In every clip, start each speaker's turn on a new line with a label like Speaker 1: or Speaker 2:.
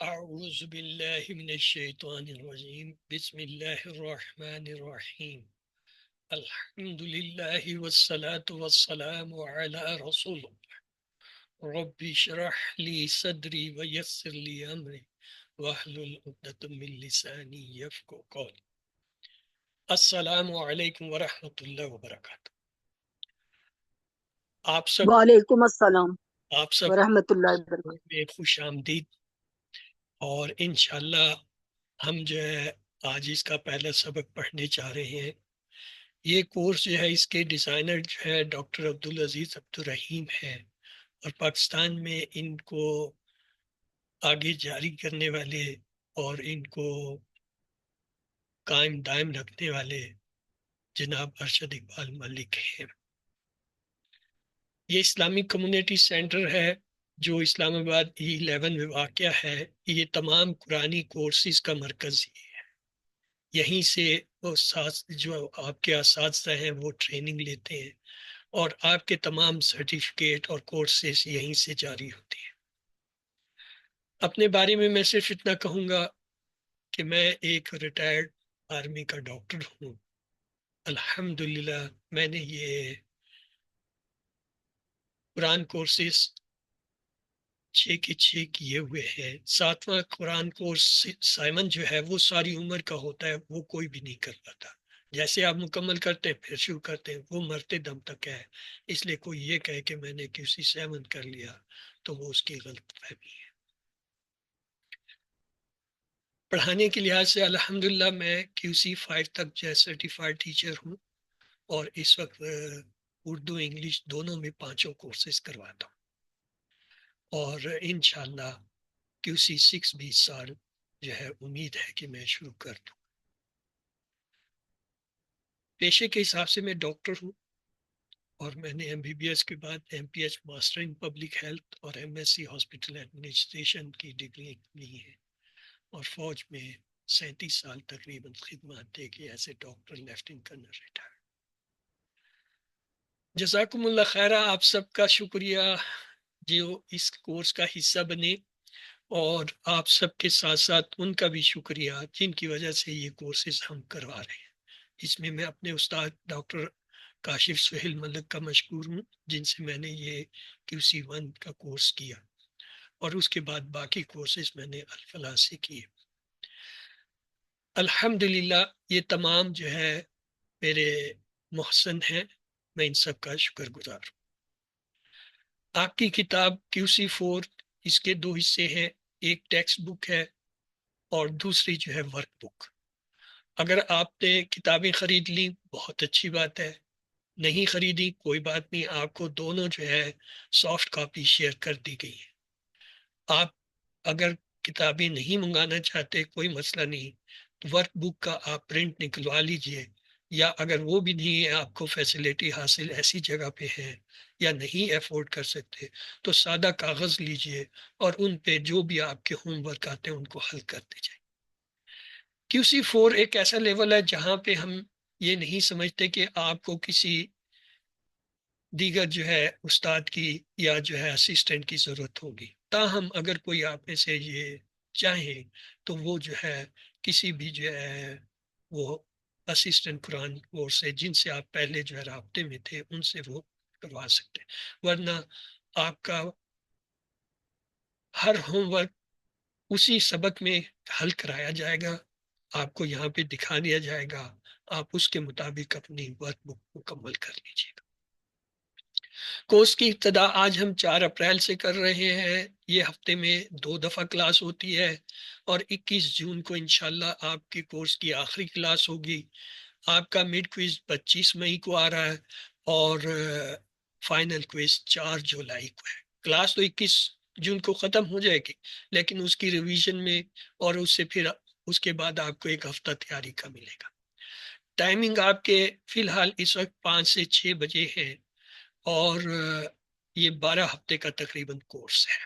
Speaker 1: أعوذ بالله من الشيطان الرجيم بسم الله الرحمن الرحيم الحمد لله والصلاة والسلام على رسول الله رب اشرح لي صدري ويسر لي أمري واحلل عقدة من لساني يفقهوا قولي السلام علیکم ورحمۃ اللہ وبرکاتہ۔
Speaker 2: وعلیکم السلام
Speaker 1: آپ سب
Speaker 2: ورحمۃ اللہ وبرکاتہ۔
Speaker 1: میں خوش آمدید، اور انشاءاللہ ہم جو ہے آج اس کا پہلا سبق پڑھنے چاہ رہے ہیں۔ یہ کورس جو ہے اس کے ڈیزائنر جو ہے ڈاکٹر عبدالعزیز عبدالرحیم ہے، اور پاکستان میں ان کو آگے جاری کرنے والے اور ان کو قائم دائم رکھنے والے جناب ارشد اقبال ملک ہیں۔ یہ اسلامی کمیونٹی سینٹر ہے جو اسلام آباد E11 میں واقع ہے۔ یہ تمام قرآنی کورسز کا مرکز ہی ہے۔ یہیں سے وہ جو آپ کے اساتذہ ہیں وہ ٹریننگ لیتے ہیں، اور آپ کے تمام سرٹیفکیٹ اور کورسز یہیں سے جاری ہوتے ہیں۔ اپنے بارے میں صرف اتنا کہوں گا کہ میں ایک ریٹائرڈ آرمی کا ڈاکٹر ہوں۔ الحمدللہ میں نے یہ قرآن کورسز 6 کے 6 کیے ہوئے ہیں۔ 7واں قرآن کورس سائمن جو ہے وہ ساری عمر کا ہوتا ہے، وہ کوئی بھی نہیں کر پاتا۔ جیسے آپ مکمل کرتے ہیں پھر شروع کرتے ہیں، وہ مرتے دم تک ہے۔ اس لیے کوئی یہ کہے کہ میں نے QC7 کر لیا تو وہ اس کی غلط فہمی ہے۔ پڑھانے کے لحاظ سے الحمدللہ میں QC5 تک جو ہے سرٹیفائڈ ٹیچر ہوں، اور اس وقت اردو انگلش دونوں میں 5 کورسز کرواتا ہوں، اور انشاءاللہ QC6 بھی اس سال جو ہے امید ہے کہ میں شروع کر دوں۔ پیشے کے حساب سے میں ڈاکٹر ہوں، اور میں نے MBBS کے بعد MPH master in public health اور MSc ہاسپٹل ایڈمنسٹریشن کی ڈگری لی ہے، اور فوج میں 37 سال تقریباً خدمات دے کے ایسے ڈاکٹر لیفٹیننٹ کرنل ریٹائر۔ جزاکم اللہ خیرہ، آپ سب کا شکریہ جو اس کورس کا حصہ بنے، اور آپ سب کے ساتھ ساتھ ان کا بھی شکریہ جن کی وجہ سے یہ کورسز ہم کروا رہے ہیں۔ اس میں میں اپنے استاد ڈاکٹر کاشف سہیل ملک کا مشکور ہوں، جن سے میں نے یہ QC1 کا کورس کیا، اور اس کے بعد باقی کورسز میں نے الفلاح سے کیے۔ الحمدللہ یہ تمام جو ہے میرے محسن ہیں، میں ان سب کا شکر گزار ہوں۔ آپ کی کتاب QC4 اس کے 2 حصے ہیں، ایک ٹیکسٹ بک ہے اور دوسری جو ہے ورک بک۔ اگر آپ نے کتابیں خرید لی بہت اچھی بات ہے، نہیں خریدی کوئی بات نہیں، آپ کو دونوں جو ہے سافٹ کاپی شیئر کر دی گئی ہے۔ آپ اگر کتابیں نہیں منگانا چاہتے کوئی مسئلہ نہیں، ورک بک کا آپ پرنٹ نکلوا لیجئے، یا اگر وہ بھی نہیں ہے آپ کو فیسلٹی حاصل ایسی جگہ پہ ہے یا نہیں افورڈ کر سکتے، تو سادہ کاغذ لیجئے اور ان پہ جو بھی آپ کے ہوم ورک آتے ہیں ان کو حل کر دیجئے۔ QC4 ایک ایسا لیول ہے جہاں پہ ہم یہ نہیں سمجھتے کہ آپ کو کسی دیگر جو ہے استاد کی یا جو ہے اسسٹنٹ کی ضرورت ہوگی۔ تاہم اگر کوئی آپ میں سے یہ چاہیں تو وہ جو ہے کسی بھی جو ہے وہ اسسٹنٹ قرآن کورس سے جن سے آپ پہلے جو ہے رابطے میں تھے ان سے وہ کروا سکتے ہیں، ورنہ آپ کا ہر ہوم ورک اسی سبق میں حل کرایا جائے گا، آپ کو یہاں پہ دکھا دیا جائے گا، آپ اس کے مطابق اپنی ورک بک مکمل کر لیجیے گا۔ کورس کی ابتدا آج ہم 4 اپریل سے کر رہے ہیں۔ یہ ہفتے میں 2 دفعہ کلاس ہوتی ہے، اور 21 جون کو انشاءاللہ آپ کی کورس کی آخری کلاس ہوگی۔ آپ کا مڈ کوئز 25 مئی کو آ رہا ہے، اور فائنل کوئز 4 جولائی کو ہے۔ کلاس تو 21 جون کو ختم ہو جائے گی، لیکن اس کی ریویژن میں اور اس سے پھر اس کے بعد آپ کو 1 ہفتہ تیاری کا ملے گا۔ ٹائمنگ آپ کے فی الحال اس وقت 5 سے 6 بجے ہے، اور یہ 12 ہفتے کا تقریباً کورس ہے۔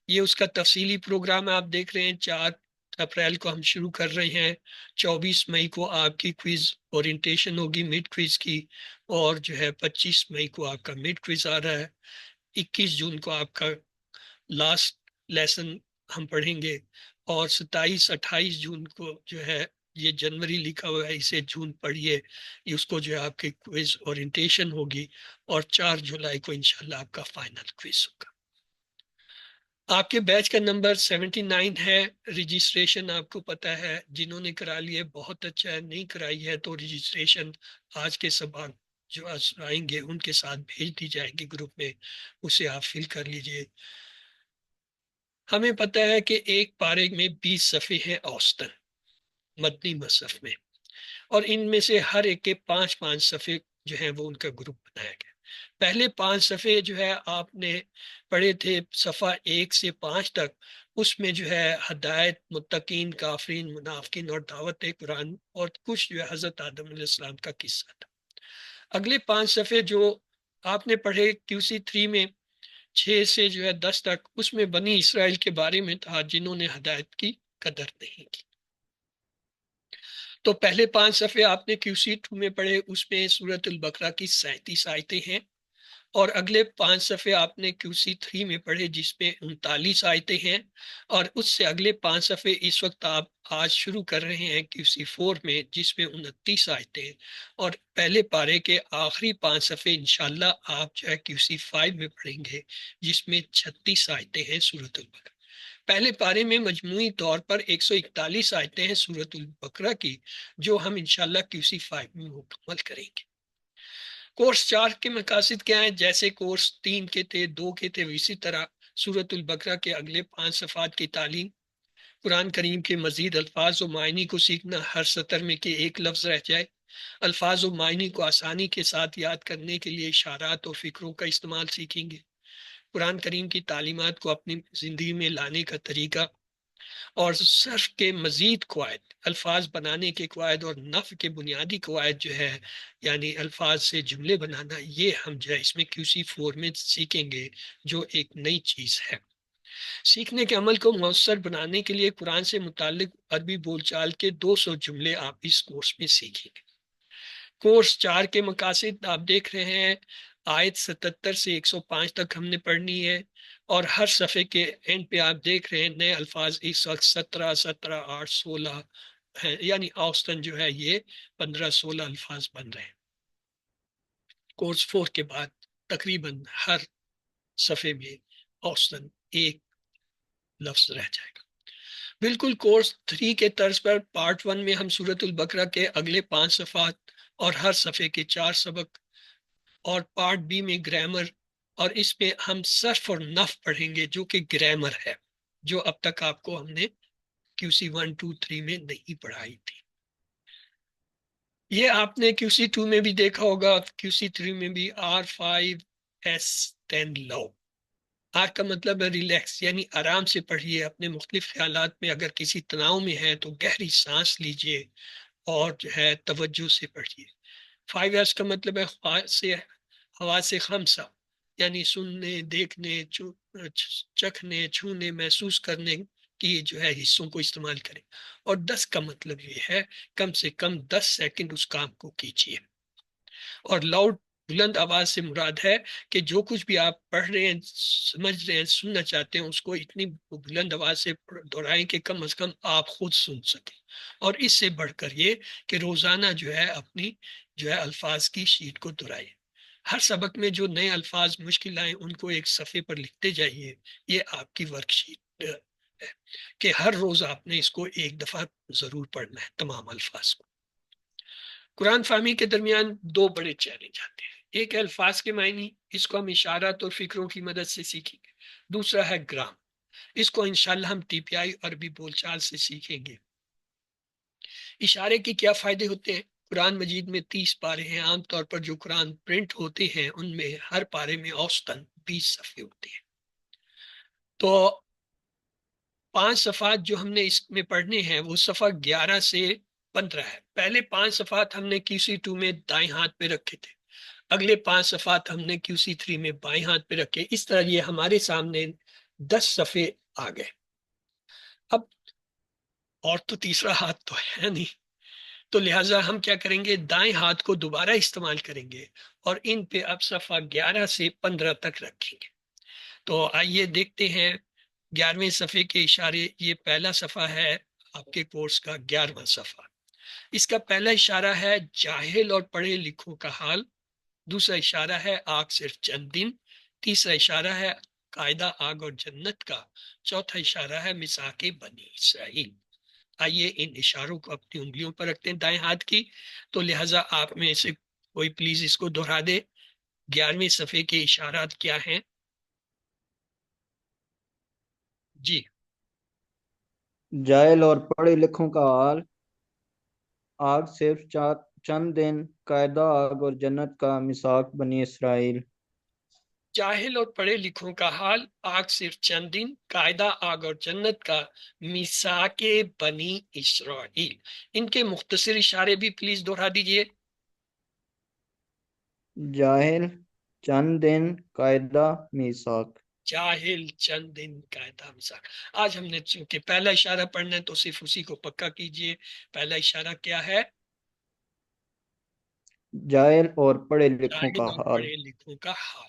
Speaker 1: یہ اس کا تفصیلی پروگرام آپ دیکھ رہے ہیں۔ 4 اپریل کو ہم شروع کر رہے ہیں، 24 مئی کو آپ کی کوئز اورینٹیشن ہوگی مڈ کوئز کی، اور جو ہے 25 مئی کو آپ کا مڈ کوئز آ رہا ہے۔ 21 جون کو آپ کا لاسٹ لیسن ہم پڑھیں گے، اور 27-28 جون کو جو ہے، یہ جنوری لکھا ہوا ہے، اسے جون پڑھیے، اس کو جو ہے آپ کی کوئز اورینٹیشن ہوگی، اور 4 جولائی کو انشاءاللہ آپ کا فائنل کوئز ہوگا۔ آپ کے بیچ کا نمبر 79 ہے۔ رجسٹریشن آپ کو پتا ہے، جنہوں نے کرا لی ہے بہت اچھا ہے، نہیں کرائی ہے تو رجسٹریشن آج کے سبق جو آئیں گے ان کے ساتھ بھیج دی جائے گی گروپ میں، اسے آپ فل کر لیجئے۔ ہمیں پتا ہے کہ ایک پارے میں 20 صفحے ہیں اوسطن مدنی مصحف میں، اور ان میں سے ہر ایک کے 5-5 صفحے جو ہیں وہ ان کا گروپ بنایا گیا۔ پہلے 5 صفحے جو ہے آپ نے پڑھے تھے صفحہ 1 سے 5 تک، اس میں جو ہے ہدایت، متقین، کافرین، منافقین اور دعوت قرآن، اور کچھ جو ہے حضرت آدم علیہ السلام کا قصہ تھا۔ اگلے 5 صفحے جو آپ نے پڑھے QC3 میں 6 سے جو ہے 10 تک، اس میں بنی اسرائیل کے بارے میں تھا جنہوں نے ہدایت کی قدر نہیں کی۔ تو پہلے 5 صفحے آپ نے QC2 میں پڑھے، اس میں سورۃ البقرہ کی 37 آیتیں ہیں، اور اگلے 5 صفحے آپ نے QC3 میں پڑھے جس میں 39 آیتیں ہیں، اور اس سے اگلے 5 صفحے اس وقت آپ آج شروع کر رہے ہیں QC4 میں جس میں 29 آیتیں ہیں، اور پہلے پارے کے آخری 5 صفحے انشاءاللہ آپ جو ہے QC5 میں پڑھیں گے جس میں 36 آیتیں ہیں سورۃ البقرہ۔ پہلے پارے میں مجموعی طور پر 141 آیتیں ہیں سورۃ البقرہ کی، جو ہم انشاءاللہ QC5 میں مکمل کریں گے۔ کورس 4 کے مقاصد کیا ہیں؟ جیسے کورس 3 کے تھے، 2 کے تھے، اسی طرح سورۃ البقرہ کے اگلے 5 صفحات کی تعلیم، قرآن کریم کے مزید الفاظ و معنی کو سیکھنا، ہر سطر میں کہ ایک لفظ رہ جائے، الفاظ و معنی کو آسانی کے ساتھ یاد کرنے کے لیے اشارات اور فکروں کا استعمال سیکھیں گے، قرآن کریم کی تعلیمات کو اپنی زندگی میں لانے کا طریقہ، اور صرف کے مزید قواعد، الفاظ بنانے کے قواعد اور نحو کے بنیادی قواعد جو ہے، یعنی الفاظ سے جملے بنانا، یہ ہم جو ہے اس میں QC4 میں سیکھیں گے، جو ایک نئی چیز ہے۔ سیکھنے کے عمل کو مؤثر بنانے کے لیے قرآن سے متعلق عربی بول چال کے 200 جملے آپ اس کورس میں سیکھیں گے۔ کورس 4 کے مقاصد آپ دیکھ رہے ہیں، آیت 77 سے 105 تک ہم نے پڑھنی ہے، اور ہر صفحے کے اینڈ پہ آپ دیکھ رہے ہیں نئے الفاظ اس وقت 17 17 8 16 ہیں، یعنی اوسطن جو ہے یہ 15-16 الفاظ بن رہے ہیں۔ کورس 4 کے بعد تقریباً ہر صفحے میں اوسطن ایک لفظ رہ جائے گا۔ بالکل کورس 3 کے طرز پر پارٹ 1 میں ہم سورۃ البقرہ کے اگلے 5 صفحات اور ہر صفحے کے 4 سبق، اور پارٹ بی میں گرامر، اور اس میں ہم صرف اور نحو پڑھیں گے جو کہ گرامر ہے، جو اب تک آپ کو ہم نے QC1 2 3 میں نہیں پڑھائی تھی۔ یہ آپ نے QC2 میں بھی دیکھا ہوگا، QC3 میں بھی R5S10 لو۔ آر کا مطلب ہے ریلیکس، یعنی آرام سے پڑھیے، اپنے مختلف خیالات میں اگر کسی تناؤ میں ہے تو گہری سانس لیجئے اور جو ہے توجہ سے پڑھیے۔ 5S کا مطلب ہے حواس خمسہ، یعنی سننے، دیکھنے، چکھنے، چھونے، محسوس کرنے کی جو ہے حصوں کو استعمال کریں، اور 10 کا مطلب یہ ہے کم سے کم 10 سیکنڈ اس کام کو کیجیے۔ اور لاؤڈ، بلند آواز سے مراد ہے کہ جو کچھ بھی آپ پڑھ رہے ہیں، سمجھ رہے ہیں، سننا چاہتے ہیں، اس کو اتنی بلند آواز سے دہرائیں کہ کم از کم آپ خود سن سکیں، اور اس سے بڑھ کر یہ کہ روزانہ جو ہے اپنی جو ہے الفاظ کی شیٹ کو دہرائیں۔ ہر سبق میں جو نئے الفاظ مشکل آئیں ان کو ایک صفحے پر لکھتے جائیے، یہ آپ کی ورک شیٹ ہے کہ ہر روز آپ نے اس کو ایک دفعہ ضرور پڑھنا ہے، تمام الفاظ کو۔ قرآن فہمی کے درمیان 2 بڑے چیلنج آتے ہیں، ایک ہے الفاظ کے معنی، اس کو ہم اشارات اور فکروں کی مدد سے سیکھیں گے، دوسرا ہے گرام، اس کو انشاءاللہ ہم TPI عربی بول چال سے سیکھیں گے۔ اشارے کے کیا فائدے ہوتے ہیں؟ قرآن مجید میں 30 پارے ہیں، عام طور پر جو قرآن پرنٹ ہوتے ہیں ان میں ہر پارے میں اوسطاً 20 صفحے ہوتے ہیں، تو 5 صفحات جو ہم نے اس میں پڑھنے ہیں وہ صفحہ 11 سے 15 ہے۔ پہلے 5 صفحات ہم نے QC2 میں دائیں ہاتھ پہ رکھے تھے، اگلے 5 صفحات ہم نے QC3 میں بائیں ہاتھ پہ رکھے، اس طرح یہ ہمارے سامنے 10 صفحے آ گئے۔ اب اور تو تیسرا ہاتھ تو ہے نہیں، تو لہٰذا ہم کیا کریں گے، دائیں ہاتھ کو دوبارہ استعمال کریں گے، اور ان پہ اب صفحہ 11 سے 15 تک رکھیں گے۔ تو آئیے دیکھتے ہیں 11ویں صفحے کے اشارے، یہ پہلا صفحہ ہے آپ کے کورس کا 11واں صفحہ۔ اس کا پہلا اشارہ ہے جاہل اور پڑھے لکھوں کا حال، دوسرا اشارہ ہے آگ صرف چند دن، تیسرا اشارہ ہے قاعدہ آگ اور جنت کا، چوتھا اشارہ ہے میثاق بنی اسرائیل۔ آئیے ان اشاروں کو اپنی انگلیوں پر رکھتے ہیں دائیں ہاتھ کی، تو لہٰذا آپ میں سے کوئی پلیز اس کو دہرا دے۔ 11ویں صفحے کے اشارات کیا ہیں؟ جی
Speaker 3: جاہل اور پڑھے لکھوں کا حال، آگ صرف چند دن، قاعدہ آگ اور جنت کا، میثاق بنی اسرائیل۔
Speaker 1: جاہل اور پڑھے لکھوں کا حال، آگ صرف چند دن، قاعدہ آگ اور جنت کا، میثاق بنی اسرائیل۔ ان کے مختصر اشارے بھی پلیز دہرا دیجئے۔
Speaker 3: جاہل چند دن، قاعدہ میثاق۔
Speaker 1: جاہل چند دن، قاعدہ میثاق۔ آج ہم نے چونکہ پہلا اشارہ پڑھنا ہے تو صرف اسی کو پکا کیجئے۔ پہلا اشارہ کیا ہے؟
Speaker 3: جاہل اور پڑھے لکھوں کا
Speaker 1: جاہل اور
Speaker 3: حال۔
Speaker 1: پڑھے لکھوں کا حال۔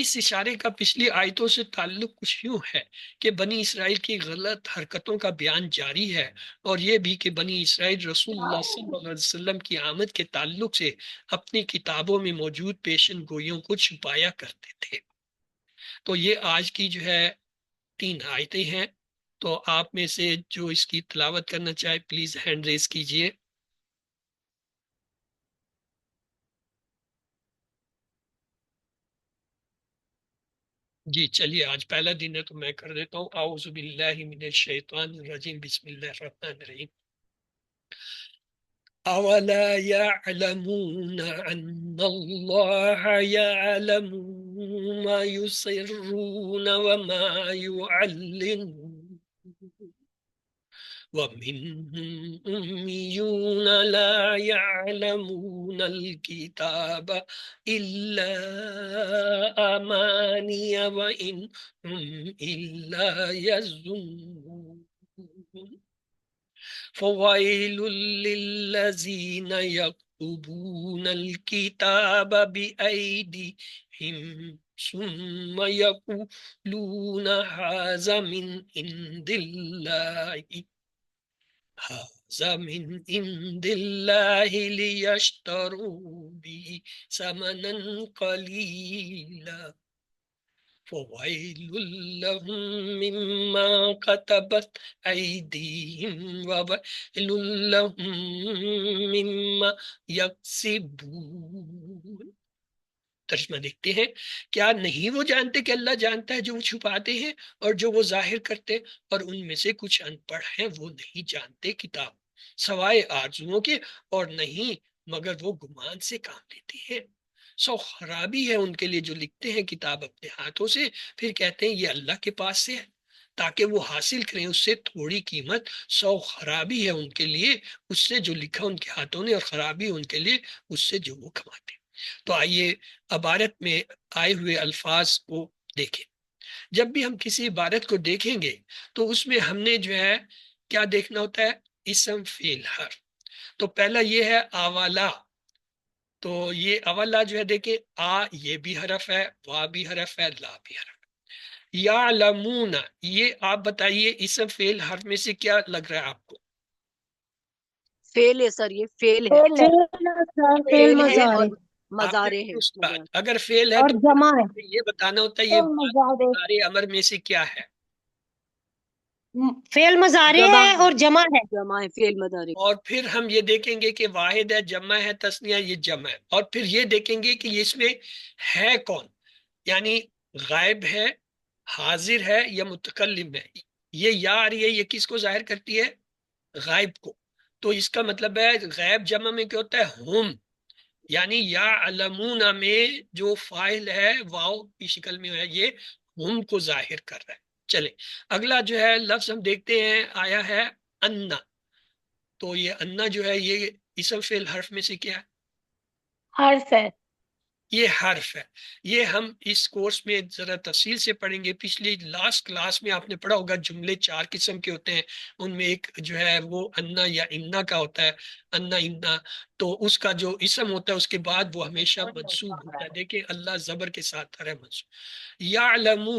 Speaker 1: اس اشارے کا پچھلی آیتوں سے تعلق کچھ یوں ہے کہ بنی اسرائیل کی غلط حرکتوں کا بیان جاری ہے، اور یہ بھی کہ بنی اسرائیل رسول اللہ صلی اللہ علیہ وسلم کی آمد کے تعلق سے اپنی کتابوں میں موجود پیشن گوئیوں کو چھپایا کرتے تھے۔ تو یہ آج کی جو ہے 3 آیتیں ہیں۔ تو آپ میں سے جو اس کی تلاوت کرنا چاہے پلیز ہینڈ ریز کیجئے۔ جی چلیے، آج پہلا دن ہے تو میں کر دیتا ہوں۔ اعوذ باللہ من الشیطان الرجیم، بسم اللہ الرحمن الرحیم۔ اولا يعلمون ان اللہ يعلم ما يسرون وما يعلنون ومنهم أميون لا يعلمون الكتاب إلا أماني وإن هم إلا يظنون فويل للذين يكتبون الكتاب بأيديهم ثم يقولون هذا من عند الله ليشتروا به ثمنا قليلا فويل لهم مما كتبت أيديهم وويل لهم مما يكسبون۔ ترجمہ دیکھتے ہیں، کیا نہیں وہ جانتے کہ اللہ جانتا ہے جو وہ چھپاتے ہیں اور جو وہ ظاہر کرتے، اور ان میں سے کچھ ان پڑھ ہیں وہ نہیں جانتے کتاب سوائے آرزوؤں کے، اور نہیں مگر وہ گمان سے کام لیتے ہیں۔ سو خرابی ہے ان کے لیے جو لکھتے ہیں کتاب اپنے ہاتھوں سے، پھر کہتے ہیں یہ اللہ کے پاس سے ہے تاکہ وہ حاصل کریں اس سے تھوڑی قیمت۔ سو خرابی ہے ان کے لیے اس سے جو لکھا ان کے ہاتھوں نے، اور خرابی ان کے لیے اس سے جو وہ کماتے ہیں۔ تو آئیے عبارت میں آئے ہوئے الفاظ کو دیکھیں۔ جب بھی ہم کسی عبارت کو دیکھیں گے تو اس میں ہم نے جو ہے کیا دیکھنا ہوتا ہے؟ اسم فعل حرف۔ تو پہلا یہ ہے اولا، تو یہ اولا جو ہے دیکھیں، یہ بھی حرف ہے، وا بھی حرف ہے، لا بھی حرف ہے۔ یعلمون، یہ آپ بتائیے اسم فعل حرف میں سے کیا لگ رہا ہے آپ کو؟
Speaker 2: فیل ہے سر، یہ فیل ہے،
Speaker 4: فعل فعل
Speaker 2: فیل ہے
Speaker 4: مضارع
Speaker 2: اور
Speaker 1: آپ نے
Speaker 2: مزارے ہے۔
Speaker 1: درست بات، اگر فعل ہے
Speaker 4: اور
Speaker 1: تو
Speaker 4: جمع ہے،
Speaker 1: یہ بتانا ہوتا ہے یہ
Speaker 4: فعل مضارع،
Speaker 1: سارے امر میں سے کیا ہے۔
Speaker 4: فعل مضارع
Speaker 2: جمع
Speaker 4: ہے
Speaker 2: ہے،
Speaker 4: اور جمع ہے۔
Speaker 2: جمع ہے، فیل مدارک۔
Speaker 1: اور پھر ہم یہ دیکھیں گے کہ واحد ہے، جمع ہے، تثنیہ، یہ جمع ہے۔ اور پھر یہ دیکھیں گے کہ اس میں ہے کون، یعنی غائب ہے، حاضر ہے، یا متکلم ہے۔ یہ یا آ رہی ہے، یہ کس کو ظاہر کرتی ہے؟ غائب کو۔ تو اس کا مطلب ہے غائب جمع میں کیا ہوتا ہے؟ ہم، یعنی یا علمون میں جو فاعل ہے واو کی شکل میں ہے، یہ ہم کو ظاہر کر رہا ہے۔ چلے اگلا جو ہے لفظ ہم دیکھتے ہیں، آیا ہے انا۔ تو یہ انا جو ہے یہ اسم فعل حرف میں سے کیا ہے؟
Speaker 4: حرف ہے۔
Speaker 1: یہ حرف ہے۔ یہ ہم اس کورس میں ذرا تفصیل سے پڑھیں گے۔ پچھلی لاسٹ کلاس میں آپ نے پڑھا ہوگا جملے 4 قسم کے ہوتے ہیں، ان میں ایک جو ہے وہ انا یا انا کا ہوتا ہے، انا انا۔ تو اس کا جو اسم ہوتا ہے اس کے بعد وہ ہمیشہ منصوب ہوتا ہے۔ دیکھیں اللہ زبر کے ساتھ ہے منصوب۔ یعلمو،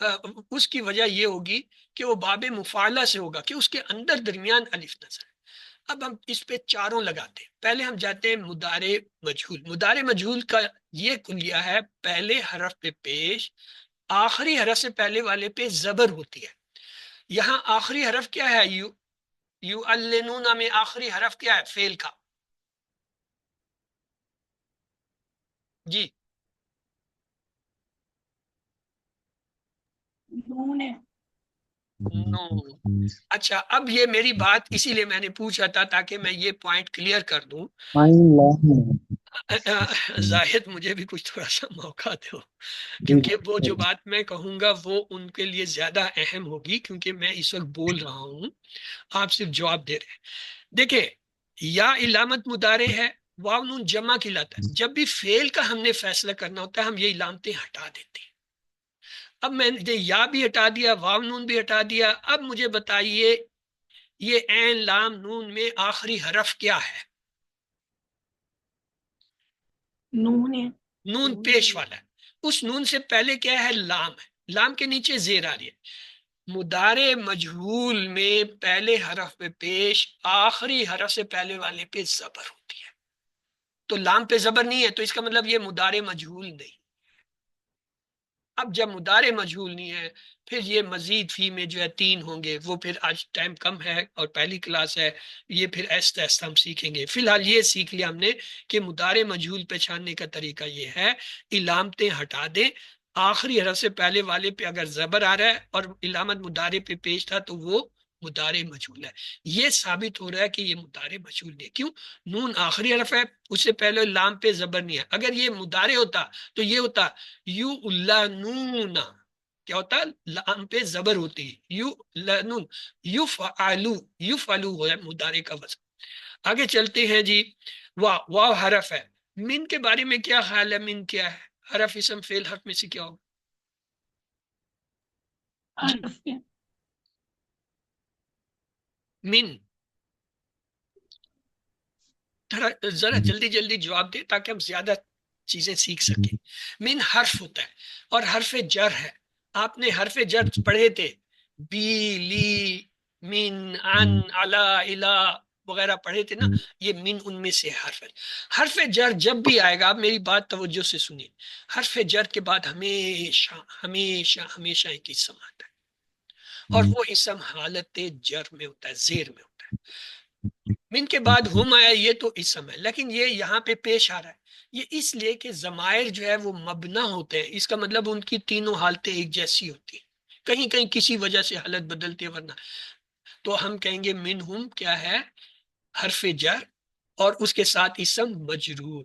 Speaker 1: اس کی وجہ یہ ہوگی کہ وہ باب مفعلہ سے ہوگا کہ اس کے اندر درمیان الف نظر ہے۔ اب ہم اس پہ چاروں لگاتے ہیں۔ پہلے ہم جاتے ہیں مضارع مجہول۔ مضارع مجہول کا یہ کلیہ ہے پہلے حرف پہ پیش، آخری حرف سے پہلے والے پہ زبر ہوتی ہے۔ یہاں آخری حرف کیا ہے؟ یعلنون میں آخری حرف کیا ہے فعل کا؟ جی
Speaker 4: نون ہے۔
Speaker 1: نون۔ اچھا، اب یہ میری بات اسی لیے میں نے پوچھا تھا تاکہ میں یہ پوائنٹ کلیئر کر دوں۔ زاہد مجھے بھی کچھ تھوڑا سا موقع دو، کیونکہ وہ جو بات میں کہوں گا وہ ان کے لیے زیادہ اہم ہوگی، کیونکہ میں اس وقت بول رہا ہوں، آپ صرف جواب دے رہے ہیں۔ دیکھیں، یا علامت مضارع ہے، واو نون جمع کہلاتا ہے۔ جب بھی فعل کا ہم نے فیصلہ کرنا ہوتا ہے ہم یہ علامتیں ہٹا دیتے ہیں۔ اب میں نے یا بھی ہٹا دیا، واو نون بھی ہٹا دیا، اب مجھے بتائیے یہ عین لام نون میں آخری حرف کیا ہے؟
Speaker 4: نون ہے۔
Speaker 1: نون پیش والا ہے۔ اس نون سے پہلے کیا ہے؟ لام ہے۔ لام کے نیچے زیر آ رہی ہے۔ مضارع مجہول میں پہلے حرف پہ پیش، آخری حرف سے پہلے والے پہ زبر ہوتی ہے۔ تو لام پہ زبر نہیں ہے تو اس کا مطلب یہ مضارع مجہول نہیں۔ اب جب مضارع مجہول نہیں ہے پھر یہ مزید فی میں جو ہے 3 ہوں گے، وہ پھر آج ٹائم کم ہے اور پہلی کلاس ہے، یہ پھر ایسا ایسا ہم سیکھیں گے۔ فی الحال یہ سیکھ لیا ہم نے کہ مضارع مجہول پہچاننے کا طریقہ یہ ہے، علامتیں ہٹا دیں، آخری حرف سے پہلے والے پہ اگر زبر آ رہا ہے اور علامت مضارع پہ پیش تھا تو وہ مضارع مجہول ہے۔ یہ ثابت ہو رہا ہے کہ یہ مضارع مجہول نہیں ہے۔ کیوں؟ نون آخری حرف ہے، اس سے پہلے لام پہ زبر نہیں ہے۔ اگر یہ مضارع ہوتا تو یہ ہوتا یو لنون، کیا ہوتا؟ لام پہ زبر ہوتی، یو لنون، یفعلو، یفعلو ہے مضارع کا وزن۔ آگے چلتے ہیں جی۔ واو حرف ہے۔ من کے بارے میں کیا خیال ہے؟ من کیا ہے؟ حرف اسم فعل حرف میں سے کیا ہوگا؟ جی
Speaker 4: حرف ہے۔
Speaker 1: من، ذرا جلدی جلدی جواب دے تاکہ ہم زیادہ چیزیں سیکھ سکیں۔ من حرف ہوتا ہے اور حرف جر ہے۔ آپ نے حرف جر پڑھے تھے، بی، لی، من، عن، علا، الا وغیرہ پڑھے تھے نا، یہ من ان میں سے حرف ہے۔ حرف جر جب بھی آئے گا، آپ میری بات توجہ سے سنیے، حرف جر کے بعد ہمیشہ ہمیشہ ہمیشہ ایک اسم آتا ہے، اور وہ اسم حالت جر میں ہوتا ہے، زیر میں ہوتا ہے۔ من کے بعد ہم آیا، یہ تو اسم ہے، لیکن یہ یہاں پہ پیش آ رہا ہے، یہ اس لیے کہ ضمائر جو ہے وہ مبنا ہوتے ہیں، اس کا مطلب ان کی تینوں حالتیں ایک جیسی ہوتی ہیں، کہیں کہیں کسی وجہ سے حالت بدلتی ہے، ورنہ تو ہم کہیں گے من ہم کیا ہے؟ حرف جر اور اس کے ساتھ اسم مجرور۔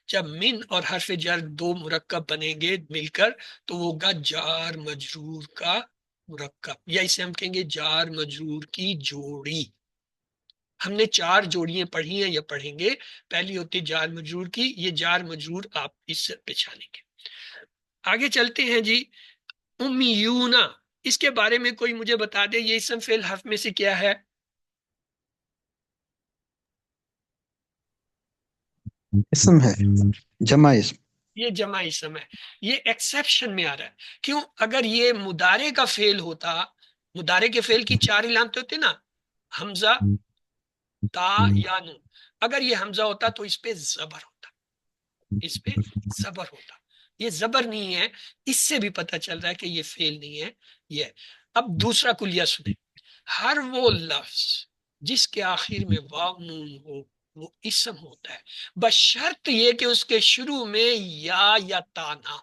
Speaker 1: جب من اور حرف جر دو مرکب بنیں گے مل کر تو وہ ہوگا جار مجرور کا مرکب، یا اسے ہم کہیں گے جار مجرور کی جوڑی۔ ہم نے 4 جوڑیاں پڑھی ہیں یا پڑھیں گے، پہلی ہوتی جار مجرور کی، یہ جار مجرور آپ اس سے پہچانیں گے۔ آگے چلتے ہیں جی۔ امیون، اس کے بارے میں کوئی مجھے بتا دے یہ اسم فعل حرف میں سے کیا ہے؟
Speaker 5: اسم ہے، جمع اسم۔
Speaker 1: یہ جمع اسم ہے، یہ ایکسیپشن میں آ رہا ہے۔ کیوں؟ اگر یہ مضارع کا فعل ہوتا، مضارع کے فعل کی 4 علامتیں ہوتی نا، حمزہ، تا یا نون، اگر یہ حمزہ ہوتا تو اس پہ زبر ہوتا، اس پہ زبر ہوتا، یہ زبر نہیں ہے، اس سے بھی پتہ چل رہا ہے کہ یہ فعل نہیں ہے یہ۔ اب دوسرا کلیہ سنیں، ہر وہ لفظ جس کے آخر میں واو نون ہو وہ اسم ہوتا ہے، بشرط یہ کہ اس کے شروع میں یا تا نہ۔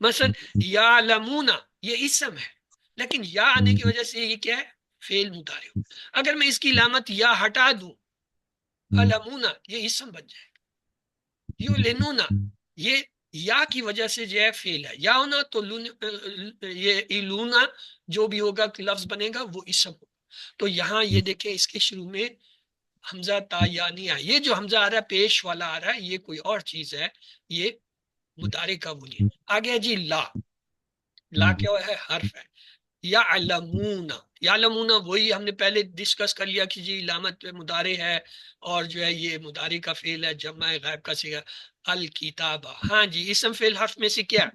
Speaker 1: مثلا یا لمونا یہ اسم ہے، لیکن یا آنے کی وجہ سے یہ کیا ہے؟ فعل مضارع۔ اگر میں اس کی علامت یا ہٹا دوں، علمونا یہ اسم بن جائے گا، یو لنونا یہ یا کی وجہ سے جو ہے فعل ہے، یا ہونا تو یہ ایلونا جو بھی ہوگا لفظ بنے گا وہ اسم ہوگا۔ تو یہاں یہ دیکھیں اس کے شروع میں حمزہ تا یا نہیں آیا، یہ جو حمزہ آ رہا ہے پیش والا آ رہا ہے یہ کوئی اور چیز ہے، یہ مضارع کا وہ نہیں۔ آگے جی لا، لا کیا ہے؟ حرف ہے۔ یعلمون، یعلمون وہی ہم نے پہلے ڈسکس کر لیا کہ جی علامت مضارع ہے اور جو ہے یہ مضارع کا فعل ہے، جمع غائب کا صیغہ، الکتابہ۔ ہاں جی، اسم فعل حرف میں سے کیا؟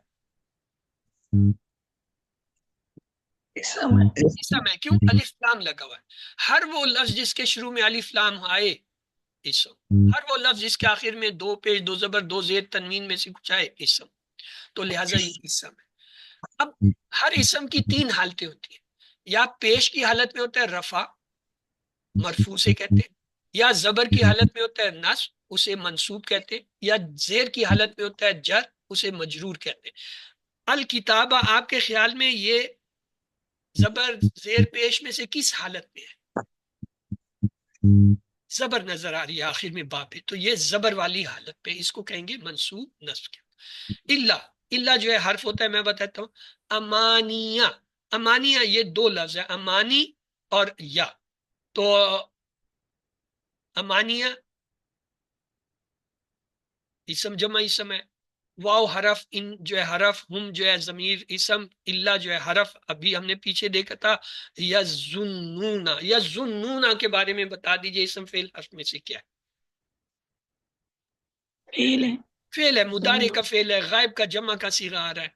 Speaker 4: اسم ہے
Speaker 1: اسم ہے، کیوں؟ الف لام لگا ہوا ہے. ہر وہ لفظ جس کے شروع میں الف لام آئے اسم، ہر وہ لفظ جس کے آخر میں دو پیش دو زبر دو زیر تنوین میں سے کچھ آئے اسم. تو لہٰذا یہ اسم ہے. اب ہر اسم کی تین حالتیں ہوتی ہیں. یا پیش کی حالت میں ہوتا ہے رفع، مرفوع سے کہتے ہیں. یا زبر کی حالت میں ہوتا ہے نصب، اسے منصوب کہتے ہیں. یا زیر کی حالت میں ہوتا ہے جر، اسے مجرور کہتے ہیں. الکتابہ آپ کے خیال میں یہ زبر زیر پیش میں سے کس حالت میں ہے؟ زبر نظر آ رہی ہے آخر میں با پہ، تو یہ زبر والی حالت پہ اس کو کہیں گے منصوب نصب کے. اللہ جو ہے حرف ہوتا ہے، میں بتاتا ہوں. امانیہ، امانیہ یہ دو لفظ ہے، امانی اور یا. تو امانیہ اسم جمع اسم ہے، واو حرف، ان جو ہے حرف، ہم جو ہے ضمیر اسم، اللہ جو ہے حرف. ابھی ہم نے پیچھے دیکھا تھا یظنون، یظنون کے بارے میں بتا دیجئے اسم فعل حرف میں سے کیا ہے؟
Speaker 4: فعل ہے
Speaker 1: فعل ہے، مضارع کا فعل ہے، غائب کا جمع کا صیغہ آ رہا ہے.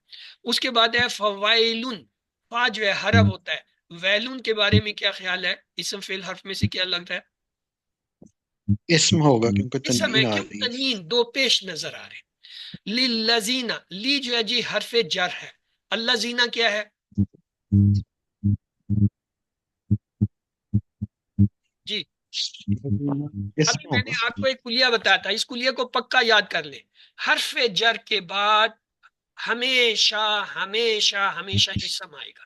Speaker 1: اس کے بعد ہے فوائلن، فا جو ہے حرف ہوتا ہے. ویلن کے بارے میں کیا خیال ہے؟ اسم فعل حرف میں سے کیا لگتا ہے؟
Speaker 5: اسم ہوگا کیونکہ
Speaker 1: اسم ہے،
Speaker 5: تنوین آ
Speaker 1: کیوں؟
Speaker 5: رہی ہے.
Speaker 1: تنوین دو پیش نظر آ رہے ہیں. للذین، لی جو ہے جی حرف جر ہے. اللہ زینہ کیا ہے جی؟
Speaker 5: اسم
Speaker 1: ابھی میں نے
Speaker 5: ہوگا.
Speaker 1: آپ کو ایک کلیہ بتایا تھا، اس کلیہ کو پکا یاد کر لیں. حرف جر کے بعد ہمیشہ ہمیشہ ہمیشہ اسم آئے گا،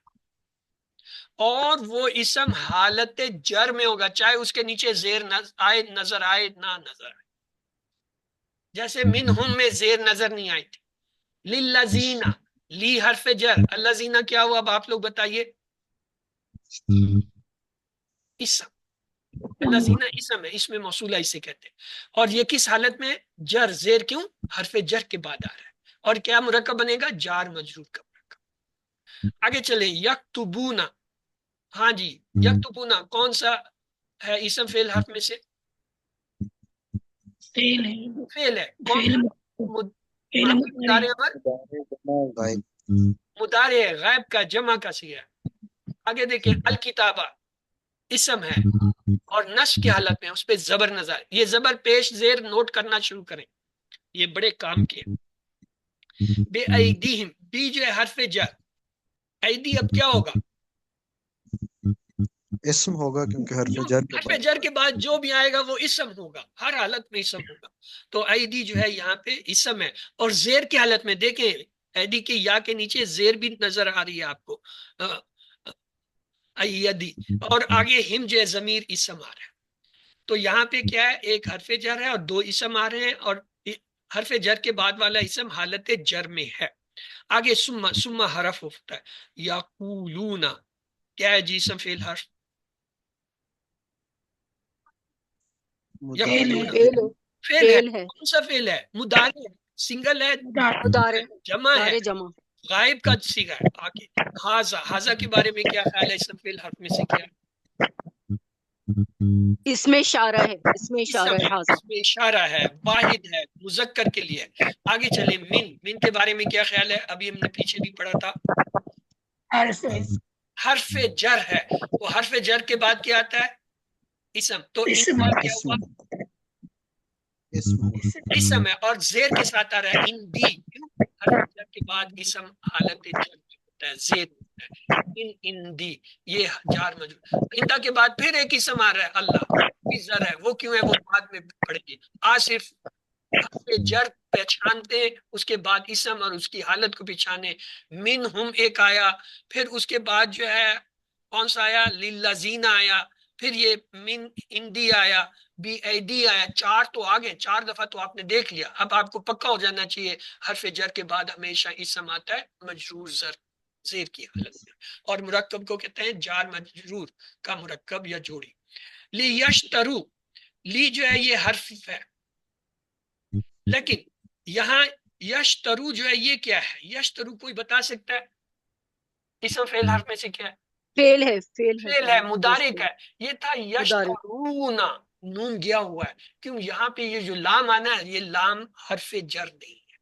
Speaker 1: اور وہ اسم حالت جر میں ہوگا، چاہے اس کے نیچے زیر نظر آئے نہ نظر آئے. جیسے منہم میں زیر نظر نہیں آئی تھی. للذین، لی حرف جر، الذین کیا ہوا اب آپ لوگ بتائیے؟ اسم. الذین اسم ہے، اس میں موصولہ اسے کہتے ہیں. اور یہ کس حالت میں؟ جر زیر، کیوں؟ حرف جر کے بعد آ رہا ہے. اور کیا مرکب بنے گا؟ جار مجرور کا مرکب. آگے چلیں، یکتبون. ہاں جی، یکتبون کون سا ہے اسم فعل حرف میں سے؟
Speaker 4: فعل ہے
Speaker 1: فعل ہے. کون
Speaker 4: فعل
Speaker 1: سا؟
Speaker 4: فعل
Speaker 1: مضارع امر،
Speaker 5: غائب.
Speaker 1: مضارع غائب کا جمع کا صیغہ. آگے دیکھیں، الکتابہ اسم ہے، اور نصب کی حالت میں اس پہ زبر نظر. یہ زبر پیش زیر نوٹ کرنا شروع کریں، یہ بڑے کام کے. بے ایدیہم، بی جو ہے حرف جر، ایدی اب کیا ہوگا؟
Speaker 5: اسم ہوگا کیونکہ حرف
Speaker 1: کیوں؟
Speaker 5: جر کے
Speaker 1: حرف
Speaker 5: بعد.
Speaker 1: جر کے بعد جو بھی آئے گا وہ اسم ہوگا، ہر حالت میں اسم ہوگا. تو ایدی جو ہے یہاں پہ اسم ہے. اور زیر کی حالت میں دیکھیں، ایدی کے یا کے نیچے زیر بھی نظر آ رہی ہے آپ کو، ایدی. اور آگے ہم جو ہے ضمیر اسم آ رہا ہے. تو یہاں پہ کیا ہے؟ ایک حرف جر ہے اور دو اسم آ رہے ہیں، اور حرف جر کے بعد والا اسم حالت جر میں ہے. آگے سما حرف ہوتا ہے. یقولون کیا ہے جی؟ اسم فعل حرف.
Speaker 4: فعل
Speaker 1: یقولون
Speaker 4: ہے
Speaker 2: فعل ہے
Speaker 1: فعل ہے.
Speaker 2: فعل ہے
Speaker 1: کون سا فعل ہے؟ مضارع ہے، سنگل ہے،
Speaker 2: مضارع
Speaker 1: جمع ہے،
Speaker 2: مضارع جمع
Speaker 1: غائب کا صیغہ ہے. آگے حاذا، حاذا کے بارے میں کیا خیال ہے؟ اسم فعل حرف میں سے کیا؟
Speaker 2: اس میں اشارہ ہے، اس میں اشارہ
Speaker 1: اسم
Speaker 2: ہے
Speaker 1: ہے،
Speaker 2: حاضر.
Speaker 1: اس میں اشارہ ہے، واحد ہے، مذکر کے لیے. آگے چلیں، من کے بارے میں کیا خیال ہے؟ ابھی ہم نے پیچھے بھی پڑھا تھا،
Speaker 4: حرف
Speaker 1: حرف جر ہے. وہ حرف جر کے بعد کیا آتا ہے؟ اسم. تو ان
Speaker 4: اسم
Speaker 1: کا
Speaker 4: ہے
Speaker 1: کیا
Speaker 5: اسم
Speaker 1: ہوا؟
Speaker 5: اسم ہوگا.
Speaker 1: اسم ہے، اور زیر کے ساتھ آ رہا ہے ان دی. کیوں؟ حرف جر کے بعد اسم حالت جر میں ہوتا ہے، زیر ہوتا ہے. ان دی، یہ جار مجرور. اندا کے بعد پھر ایک اسم آ رہا ہے، اللہ بھی زر ہے. وہ کیوں ہے؟ وہ بعد میں پڑھیں گے. آج صرف حرف جر پہچانتے، اس کے بعد اسم اور اس کی حالت کو پہچانے. من ہم ایک آیا، پھر اس کے بعد جو ہے کون سا آیا؟ للذین آیا، پھر یہ من اندی آیا، بی ایدی آیا. چار تو آگے، چار دفعہ تو آپ نے دیکھ لیا. اب آپ کو پکا ہو جانا چاہیے حرف جر کے بعد ہمیشہ اسم آتا ہے مجرور زیر کی حالت میں. اور مرکب کو کہتے ہیں جار مجرور کا مرکب یا جوڑی. لی یشترو، لی جو ہے یہ حرف ہے، لیکن یہاں یشترو جو ہے یہ کیا ہے؟ یشترو کوئی بتا سکتا ہے اسم فعل حرف میں سے کیا ہے؟
Speaker 2: فعل ہے فعل ہے
Speaker 1: فعل ہے، مضارع کا ہے. یہ تھا
Speaker 2: مضارع.
Speaker 1: یشترون، نون گیا ہوا ہے. کیوں؟ یہاں پہ یہ جو لام آنا ہے، یہ لام حرف جر نہیں ہے،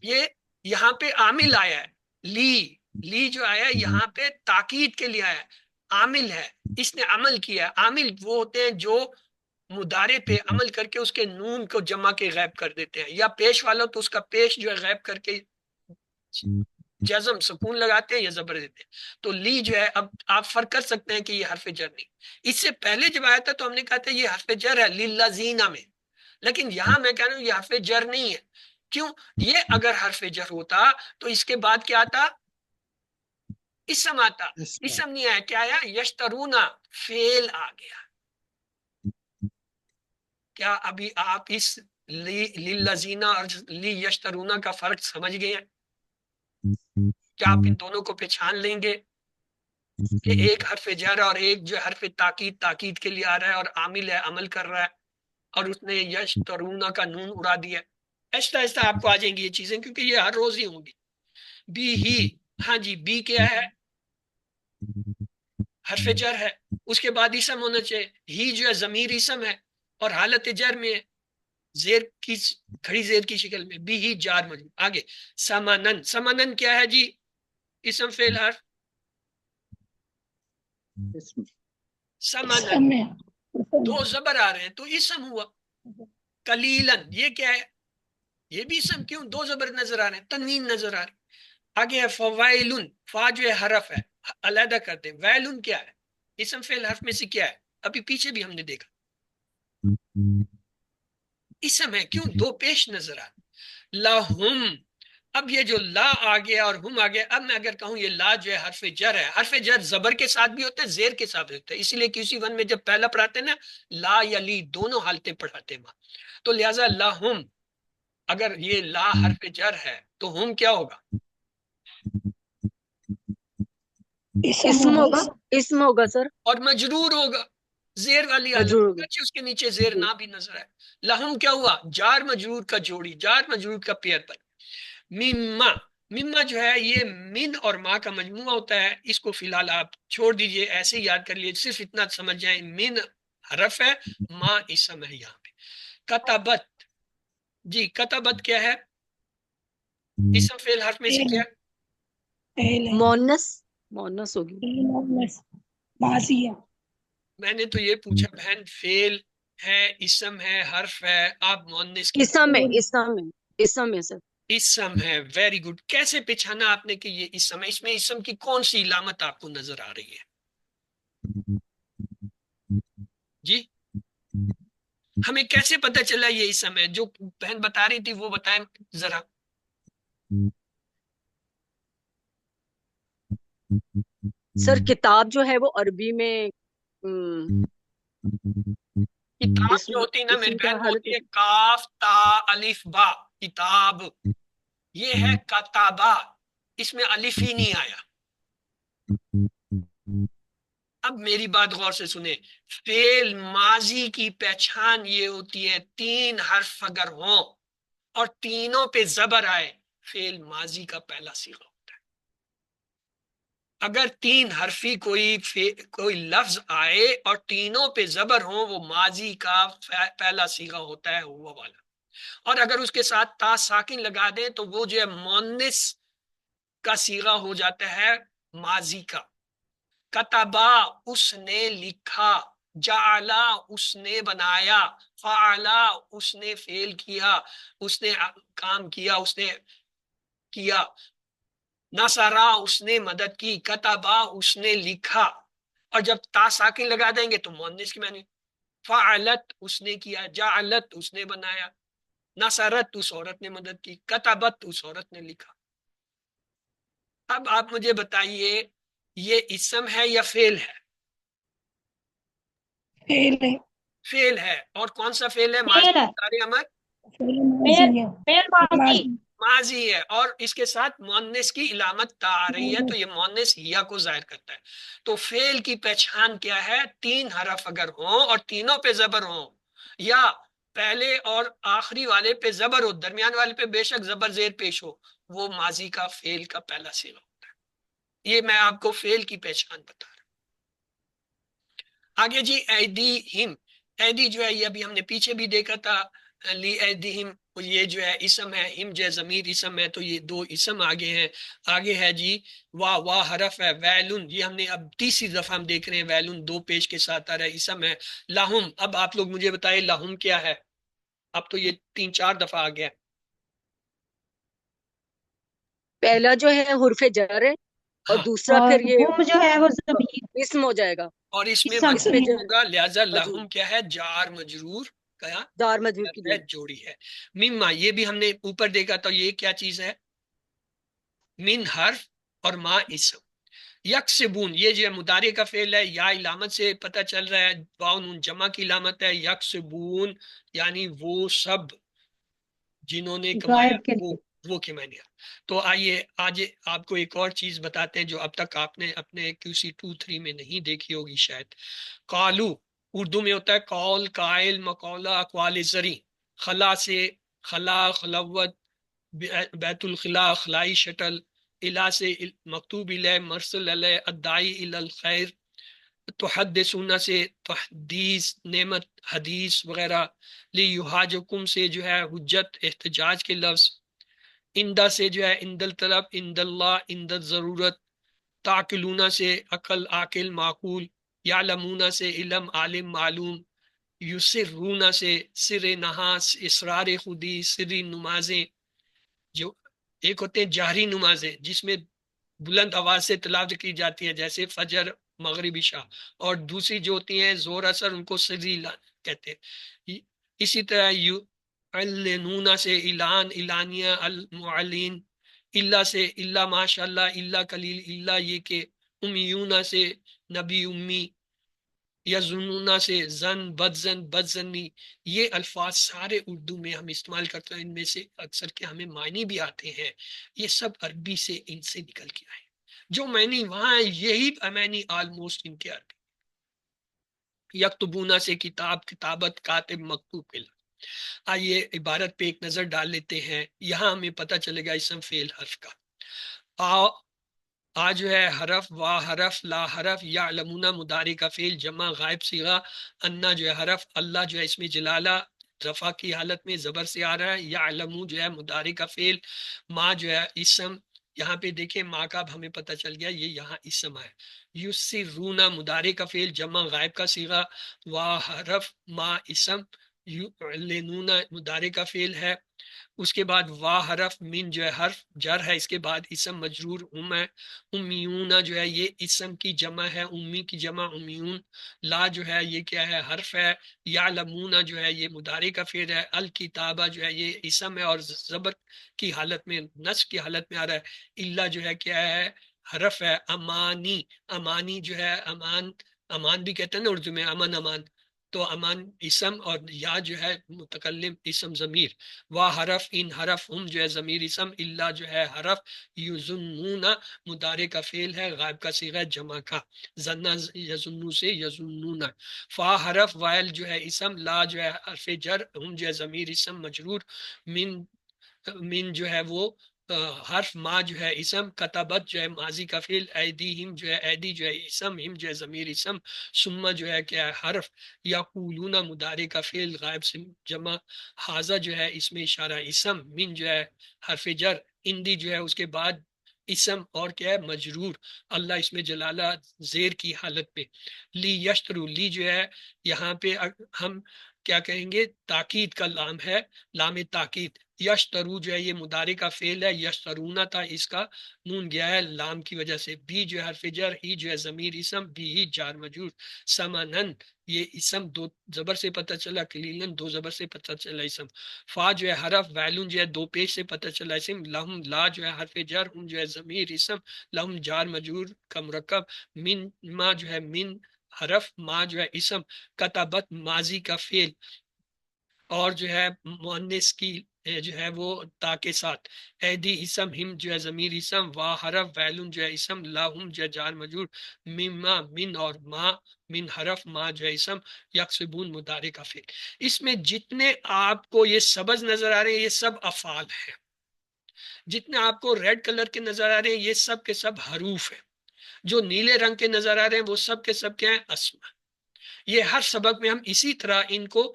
Speaker 1: یہ یہاں پہ عامل آیا ہے لی. لی جو آیا یہاں پہ تاکید کے لیے آیا، عامل ہے، اس نے عمل کیا. عامل وہ ہوتے ہیں جو مضارع پہ عمل کر کے اس کے نون کو جمع کے غائب کر دیتے ہیں، یا پیش والا تو اس کا پیش جو ہے غائب کر کے جزم سکون لگاتے ہیں یا زبر دیتے ہیں. تو لی جو ہے، اب آپ فرق کر سکتے ہیں کہ یہ حرف جر نہیں. اس سے پہلے جب آیا تھا تو ہم نے کہا تھا یہ حرف جر ہے للذین میں، لیکن یہاں میں کہہ رہا ہوں یہ حرف جر نہیں ہے. کیوں؟ یہ اگر حرف جر ہوتا تو اس کے بعد کیا آتا؟ اسم آتا. اسم نہیں آیا، کیا آیا؟ یشترونا، فعل آ گیا. کیا ابھی آپ اس للذین اور لی یشترونا کا فرق سمجھ گئے ہیں؟ کیا آپ ان دونوں کو پہچان لیں گے کہ ایک حرف جر اور ایک جو حرف تاکید، تاکید کے لیے آ رہا ہے اور عامل ہے، عمل کر رہا ہے، اور اس نے یشترونا کا نون اڑا دیا. آہستہ آہستہ آپ کو آ جائیں گی یہ چیزیں، کیونکہ یہ ہر روز ہی ہوں گی. بی ہی، ہاں جی، بی کیا ہے؟ حرف جر ہے. اس کے بعد اسم ہونا چاہیے. ہی جو ہے ضمیر اسم ہے اور حالت جر میں ہے، زیر کی کھڑی زیر کی شکل میں. بی ہی جار مجرور. آگے سمنن، سمنن کیا ہے جی؟ اسم فعل حرف. سمنن
Speaker 4: اسم ہے.
Speaker 1: دو زبر آ رہے ہیں تو اسم ہوا. قلیلن یہ کیا ہے؟ یہ بھی اسم. کیوں؟ دو زبر نظر آ رہے ہیں، تنوین نظر آ رہی. آگے ہے فوائلن، فا جو ہے حرف ہے، علیحدہ کرتے ہیں. ویلن کیا ہے؟ اسم فعل حرف میں سے کیا ہے؟ ابھی پیچھے بھی ہم نے دیکھا اسم ہے. کیوں؟ دو پیش نظر آ. لہم، اب یہ جو لا آ گیا اور ہم آ گیا، اب میں اگر کہوں یہ لا جو ہے حرف جر ہے، حرف جر زبر کے ساتھ بھی ہوتا ہے، زیر کے ساتھ بھی ہوتا ہے. اسی لیے کسی ون میں جب پہلا پڑھاتے ہیں نا، لا یا لی دونوں حالتیں پڑھاتے ہیں. تو لہٰذا لہم، اگر یہ لا حرف جر ہے تو ہم کیا ہوگا؟
Speaker 2: اسم ہوگا، اسم ہوگا سر،
Speaker 1: اور مجرور ہوگا، زیر والی حالت.
Speaker 2: مجرور ہوگا.
Speaker 1: اچھا، اس کے نیچے زیر
Speaker 2: جی.
Speaker 1: نہ بھی نظر آئے. لہم کیا ہوا؟ جار مجرور کا جوڑی، جار مجرور کا پیئر پر. مما، مما جو ہے یہ من اور ما کا مجموعہ ہوتا ہے. اس کو فی الحال آپ چھوڑ دیجئے، ایسے ہی یاد کر لیجیے، صرف اتنا سمجھ جائیں من حرف ہے، ما اسم ہے. یہاں پہ کتبت، جی کتبت کیا ہے؟ اسم فعل حرف میں سے کیا ہے؟
Speaker 2: مونس، مونس ہوگی.
Speaker 4: ماضیہ.
Speaker 1: میں نے تو یہ پوچھا بہن، فعل ہے، اسم ہے، حرف ہے، آپ مؤنث کی
Speaker 2: اسم ہے، اسم ہے، اسم ہے سر.
Speaker 1: اسم ہے. Very good. کیسے پہچانا آپ نے کہ یہ اسم ہے؟ اس میں اسم کی کون سی علامت آپ کو نظر آ رہی ہے جی؟ ہمیں کیسے پتہ چلا یہ اسم ہے؟ جو بہن بتا رہی تھی وہ بتائیں ذرا.
Speaker 2: سر کتاب جو ہے وہ عربی میں
Speaker 1: کتاب
Speaker 2: اسم،
Speaker 1: جو ہوتی ہے نا میری
Speaker 2: اسم کا
Speaker 1: بہن، وہ
Speaker 2: حالت
Speaker 1: ہوتی ہے کاف تا الف با. کتاب، یہ ہے کتابہ، اس میں الف ہی نہیں آیا. اب میری بات غور سے سنیں، فعل ماضی کی پہچان یہ ہوتی ہے تین حرف اگر ہوں اور تینوں پہ زبر آئے، فعل ماضی کا پہلا صیغہ ہوتا ہے. اگر تین حرفی کوئی لفظ آئے اور تینوں پہ زبر ہوں، وہ ماضی کا پہلا صیغہ ہوتا ہے، ہوا والا. اور اگر اس کے ساتھ تا ساکن لگا دیں تو وہ جو ہے مؤنث کا صیغہ ہو جاتا ہے ماضی کا. کتبا اس نے لکھا، جعلا اس نے بنایا، فعلا اس نے فعل کیا، اس نے کام کیا، اس نے کیا. نصرا اس نے مدد کی، کتبا اس نے لکھا. اور جب تا ساکن لگا دیں گے تو مؤنث کی معنی. فعلت اس نے کیا، جعلت اس نے بنایا، نصرت اس عورت نے مدد کی، کتبت اس عورت نے لکھا. اب آپ مجھے بتائیے یہ اسم ہے یا فعل ہے؟ فعل ہے. اور کون سا فعل ہے؟ ماضی امر ماضی ہے، اور اس کے ساتھ مؤنث کی علامت تا آ رہی ہے، تو یہ مؤنث یا کو ظاہر کرتا ہے. تو فعل کی پہچان کیا ہے؟ تین حرف اگر ہوں اور تینوں پہ زبر ہوں، یا پہلے اور آخری والے پہ زبر ہو، درمیان والے پہ بے شک زبر زیر پیش ہو، وہ ماضی کا فعل کا پہلا صیغہ ہوتا ہے. یہ میں آپ کو فعل کی پہچان بتا رہا ہوں. آگے جی ایدیہم، ایدی جو ہے یہ ابھی ہم نے پیچھے بھی دیکھا تھا، لی ایدیہم اور یہ جو ہے اسم ہے، ہم جو ہے ضمیر اسم ہے، تو یہ دو اسم آگے ہیں. آگے ہے جی واہ، واہ حرف ہے. ویلن، یہ ہم نے اب تیسری دفعہ ہم دیکھ رہے ہیں ویلن دو پیش کے ساتھ آ رہا ہے، اسم ہے. لاہم، اب آپ لوگ مجھے بتائیں لاہم کیا ہے؟ اب تو یہ 3-4 دفعہ آ گیا.
Speaker 2: پہلا جو ہے حرف جر ہے، اور
Speaker 1: ہاں،
Speaker 2: دوسرا
Speaker 6: اور
Speaker 2: پھر یہ
Speaker 6: ہم جو ہے وہ ضمیر
Speaker 2: اسم ہو جائے گا.
Speaker 1: اور اس میں
Speaker 6: اسم
Speaker 2: اس میں
Speaker 1: مجرور
Speaker 2: جو
Speaker 1: ہوگا، لہذا
Speaker 2: مجرور
Speaker 1: لہم کیا ہے؟ جار مجرور کیا
Speaker 2: دار مجرور کی
Speaker 1: ہے؟
Speaker 2: جوڑی.
Speaker 1: جوڑی ہے. مما، یہ بھی ہم نے اوپر دیکھا تو یہ کیا چیز ہے؟ من حرف اور ما اسم. یکسبون، یہ جو ہے مضارع کا فعل ہے، یا علامت سے پتہ چل رہا ہے، واو نون جمع کی علامت ہے. یکسبون یعنی وہ سب جنہوں نے کمایا،
Speaker 6: غائب کے لیے.
Speaker 1: وہ کمایا. تو آئیے آج آپ کو ایک اور چیز بتاتے ہیں جو اب تک آپ نے اپنے QC 2-3 میں نہیں دیکھی ہوگی شاید. قالو اردو میں ہوتا ہے قول، قائل، مقولہ، اقوال زری. خلا سے خلا، خلوت، بیت الخلا، خلائی شٹل. الہ سے مکتوب الیہ، مرسل علیہ، الدائی الی الخیر. تحدثون سے تحدیث، نعمت، حدیث وغیرہ. لیحاجکم سے جو ہے حجت، احتجاج کے لفظ. اندہ سے جو ہے اند الطلب، اند اللہ، اند ضرورت. تاکلون سے عقل، عاقل، معقول. یعلمون سے علم، عالم، معلوم. یسرون سے سر نحاس، اسرار خودی، سری نمازیں. جو ایک ہوتے ہیں جہری نمازیں جس میں بلند آواز سے تلاوت کی جاتی ہے، جیسے فجر، مغرب، عشاء. اور دوسری جو ہوتی ہیں زور اثر، ان کو سری کہتے ہیں. اسی طرح یعلنون سے اعلان، اعلانیہ، المعلین. اللہ سے اللہ، ماشاء اللہ، اللہ کلیل، اللہ یہ کہ. امیون سے نبی امی. یظنون سے زن، بدزن، بدزنی. یہ الفاظ سارے اردو میں ہم استعمال کرتے ہیں، ان میں سے اکثر کے ہمیں معنی بھی آتے ہیں. یہ سب عربی سے ان سے نکل کے آئے. جو معنی وہاں ہے یہی معنی آلموسٹ ان کے عربی. یکتبونا سے کتاب، کتابت، کاتب، مکتوب کے لفظ. آئیے عبارت پہ ایک نظر ڈال لیتے ہیں، یہاں ہمیں پتہ چلے گا اسم فعل حرف کا. آ جو ہے حرف، وا حرف، لا حرف. یعلمون مضارع کا فعل جمع غائب صیغہ. انا جو ہے حرف، اللہ جو ہے اس میں جلالہ رفع کی حالت میں زبر سے آ رہا ہے. یعلمو جو ہے مضارع کا فعل. ما جو ہے اسم، یہاں پہ دیکھیں ما کا اب ہمیں پتہ چل گیا یہ یہاں اسم ہے. یسرون مضارع کا فعل جمع غائب کا صیغہ. وا حرف، ما اسم. یعلنون مضارع کا فعل ہے. اس کے بعد وا حرف، من جو ہے حرف جر ہے، اس کے بعد اسم مجرور ام ہے. امیون جو ہے یہ اسم کی جمع ہے، امی کی جمع امیون. لا جو ہے یہ کیا ہے؟ حرف ہے. یعلمون جو ہے یہ مضارع کا فعل ہے. الکتابہ جو ہے یہ اسم ہے اور زبر کی حالت میں، نصب کی حالت میں آ رہا ہے. اللہ جو ہے کیا ہے؟ حرف ہے. امانی، امانی جو ہے امان، امان بھی کہتے ہیں نا اردو میں، امن امان. تو امان اسم اور یا جو ہے متکلم اسم ضمیر. وا حرف، ان حرف، ہم جو ہے ضمیر اسم. اللہ جو ہے حرف. یظنون مضارع کا فعل ہے، غائب کا صیغہ جمع کا. ظن یظنو سے یظنون. فا حرف، وائل جو ہے اسم. لا جو ہے حرف جر، ہم جو ہے ضمیر اسم مجرور. من جو ہے وہ حرف. ما جو ہے اسم. کتبت جو ہے ماضی کا فعل. ایدیہم جو ہے ایدی جو ہے اسم، ہم جو ہے ضمیر اسم. ثم جو ہے کیا ہے؟ حرف. یقولون مضارع کا فعل غائب سے جمع. حاضہ جو ہے اس میں اشارہ اسم. من جو ہے حرف جر. اندی جو ہے اس کے بعد اسم اور کیا ہے؟ مجرور. اللہ اس میں جلالہ زیر کی حالت پہ. لی یشترو، لی جو ہے یہاں پہ ہم کیا کہیں گے؟ تاکید کا لام ہے، لام تاکید. یشترو جو ہے یہ مضارع کا فعل ہے. یشترونا تھا، اس کا نون گیا ہے لام کی وجہ سے. بی جو ہے حرف جر. ہی جو ہے ضمیر اسم. بھی ہی جار مجرور. سمنن یہ اسم دو زبر سے پتہ چلا، کلیلن دو زبر سے پتہ چلا اسم. فا جو ہے حرف. ویلون جو ہے دو پیش سے پتہ چلا اسم. لہم، لا جو ہے حرف جر. ہم جو ہے ضمیر اسم. لہم جار مجرور کا مرکب. من، ما جو ہے من حرف. ما جو ہے اسم. کتبت ماضی کا فعل اور جو ہے مؤنث کی جو ہے وہ تا کے ساتھ. ایدی اسم. ہم جو ہے ضمیر اسم. وا حرف. ویلن جو ہے اسم. لاہم جو ہے جار مجرور. مما، من اور ما. من حرف. ما جو ہے اسم. یکسبون مضارع کا فعل. اس میں جتنے آپ کو یہ سبز نظر آ رہے ہیں یہ سب افعال ہیں. جتنے آپ کو ریڈ کلر کے نظر آ رہے ہیں یہ سب کے سب حروف ہیں. جو نیلے رنگ کے نظر آ رہے ہیں وہ سب کے سب کیا ہیں؟ اسم. یہ ہر سبق میں ہم اسی طرح ان کو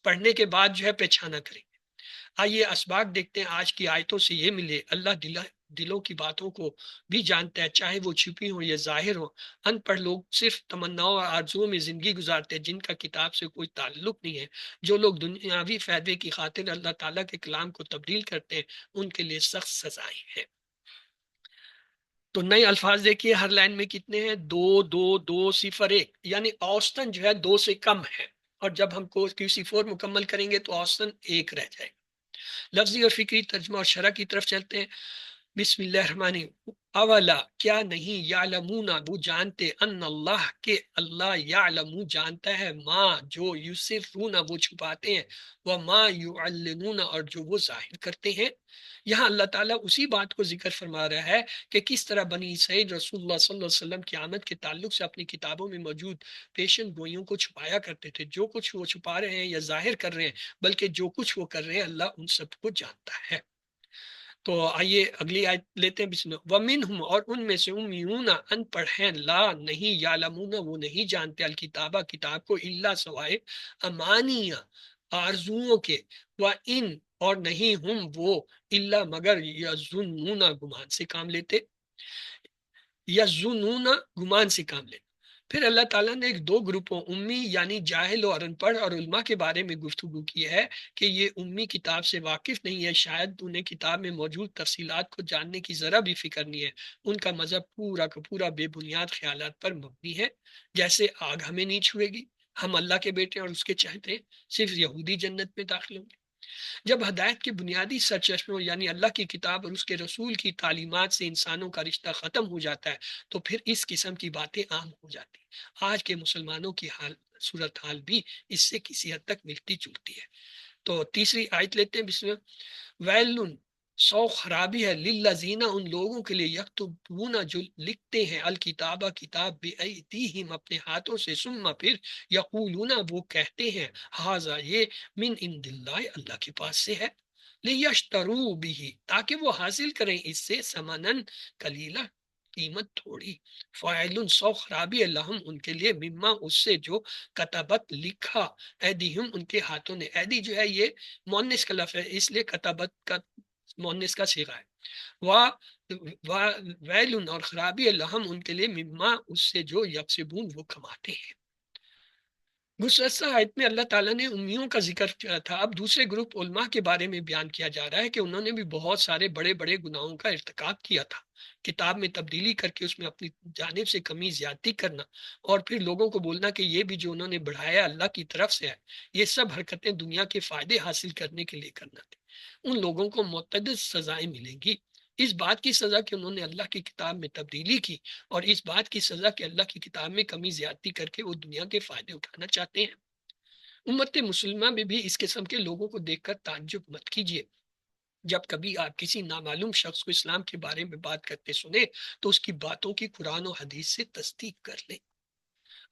Speaker 1: پڑھنے کے بعد جو ہے پہچانا کریں گے. آئیے اسباق دیکھتے ہیں آج کی آیتوں سے یہ ملے اللہ دلوں کی باتوں کو بھی جانتا ہے، چاہے وہ چھپی ہوں یا ظاہر ہوں۔ ان پڑھ لوگ صرف تمناؤں اور آرزوؤں میں زندگی گزارتے ہیں جن کا کتاب سے کوئی تعلق نہیں ہے۔ جو لوگ دنیاوی فائدے کی خاطر اللہ تعالیٰ کے کلام کو تبدیل کرتے ہیں ان کے لیے سخت سزائیں ہیں۔ تو نئے الفاظ دیکھیے ہر لائن میں کتنے ہیں، 2 2 2 0 1، یعنی اوسطن جو ہے 2 سے کم ہے، اور جب ہم کو QC4 مکمل کریں گے تو اوسطن 1 رہ جائے گا۔ لفظی اور فکری ترجمہ اور شرح کی طرف چلتے ہیں۔ بسم اللہ الرحمن الرحیم۔ اولا کیا نہیں، یعلمون وہ جانتے، ان اللہ کے اللہ یعلم جانتا ہے، ما جو یسرون وہ چھپاتے ہیں، وما یعلنون اور جو وہ ظاہر کرتے ہیں۔ یہاں اللہ تعالیٰ اسی بات کو ذکر فرما رہا ہے کہ کس طرح بنی اسرائیل رسول اللہ صلی اللہ علیہ وسلم کی آمد کے تعلق سے اپنی کتابوں میں موجود پیشن گوئیوں کو چھپایا کرتے تھے۔ جو کچھ وہ چھپا رہے ہیں یا ظاہر کر رہے ہیں، بلکہ جو کچھ وہ کر رہے ہیں اللہ ان سب کو جانتا ہے۔ تو آئیے اگلی آیت لیتے ہیں، بسم اللہ۔ وَمِنْهُمْ اور ان میں سے امیون ان پڑھ ہیں، لا نہیں، یعلمون وہ نہیں جانتے، الکتابہ کتاب کو، الا سوائے امانیہ آرزوؤں کے، وَإِنْ اور نہیں ہم وہ، الا مگر، یظنون گمان سے کام لیتے، یظنون گمان سے کام لیتے۔ پھر اللہ تعالیٰ نے ایک 2 گروپوں امی یعنی جاہل اور ان پڑھ اور علماء کے بارے میں گفتگو کی ہے کہ یہ امی کتاب سے واقف نہیں ہے، شاید انہیں کتاب میں موجود تفصیلات کو جاننے کی ذرا بھی فکر نہیں ہے، ان کا مذہب پورا کا پورا بے بنیاد خیالات پر مبنی ہے، جیسے آگ ہمیں نہیں چھوئے گی، ہم اللہ کے بیٹے اور اس کے چہتے ہیں، صرف یہودی جنت میں داخل ہوں گے۔ جب ہدایت کے بنیادی سرچشموں یعنی اللہ کی کتاب اور اس کے رسول کی تعلیمات سے انسانوں کا رشتہ ختم ہو جاتا ہے تو پھر اس قسم کی باتیں عام ہو جاتی ہیں۔ آج کے مسلمانوں کی صورتحال بھی اس سے کسی حد تک ملتی جلتی ہے۔ تو تیسری آیت لیتے ہیں، بسم اللہ۔ ویلن سو خرابی ہے، للذین ان لوگوں کے لیے، یکتبون جو لکھتے ہیں، الکتابہ کتاب بایدیہم اپنے ہاتھوں سے، ثم پھر یقولون وہ کہتے ہیں، ھذا یہ، من عند اللہ اللہ کے پاس سے ہے، لیشتروا بہ تاکہ وہ حاصل کریں اس سے، ثمنن قلیلا قیمت تھوڑی، فاعل سو خرابی ہے، لہم ان کے لیے، مما اس سے جو کتبت لکھا، ایدیہم ان کے ہاتھوں نے، ایدی جو ہے یہ مؤنث کا لفظ ہے اس لیے کتبت کا مؤنث کا صیغہ ہے، ویل اور خرابی ہے، لہم ان کے لیے، مما اس سے جو یکسبون وہ کماتے ہیں۔ گزشتہ آیت میں اللہ تعالیٰ نے امیوں کا ذکر کیا تھا، اب دوسرے گروپ علماء کے بارے میں بیان کیا جا رہا ہے کہ انہوں نے بھی بہت سارے بڑے بڑے گناہوں کا ارتکاب کیا تھا، کتاب میں تبدیلی کر کے اس میں اپنی جانب سے کمی زیادتی کرنا، اور پھر لوگوں کو بولنا کہ یہ بھی جو انہوں نے بڑھایا اللہ کی طرف سے ہے، یہ سب حرکتیں دنیا کے فائدے حاصل کرنے کے لیے کرنا تھے۔ ان لوگوں کو متعدد سزائیں ملیں گی، اس بات کی سزا کہ انہوں نے اللہ کی کتاب میں تبدیلی کی، اور اس بات کی سزا کہ اللہ کی کتاب میں کمی زیادتی کر کے وہ دنیا کے فائدے اٹھانا چاہتے ہیں۔ امت مسلمہ میں بھی اس قسم کے لوگوں کو دیکھ کر تعجب مت کیجیے۔ جب کبھی آپ کسی نامعلوم شخص کو اسلام کے بارے میں بات کرتے سنیں تو اس کی باتوں کی قرآن و حدیث سے تصدیق کر لیں۔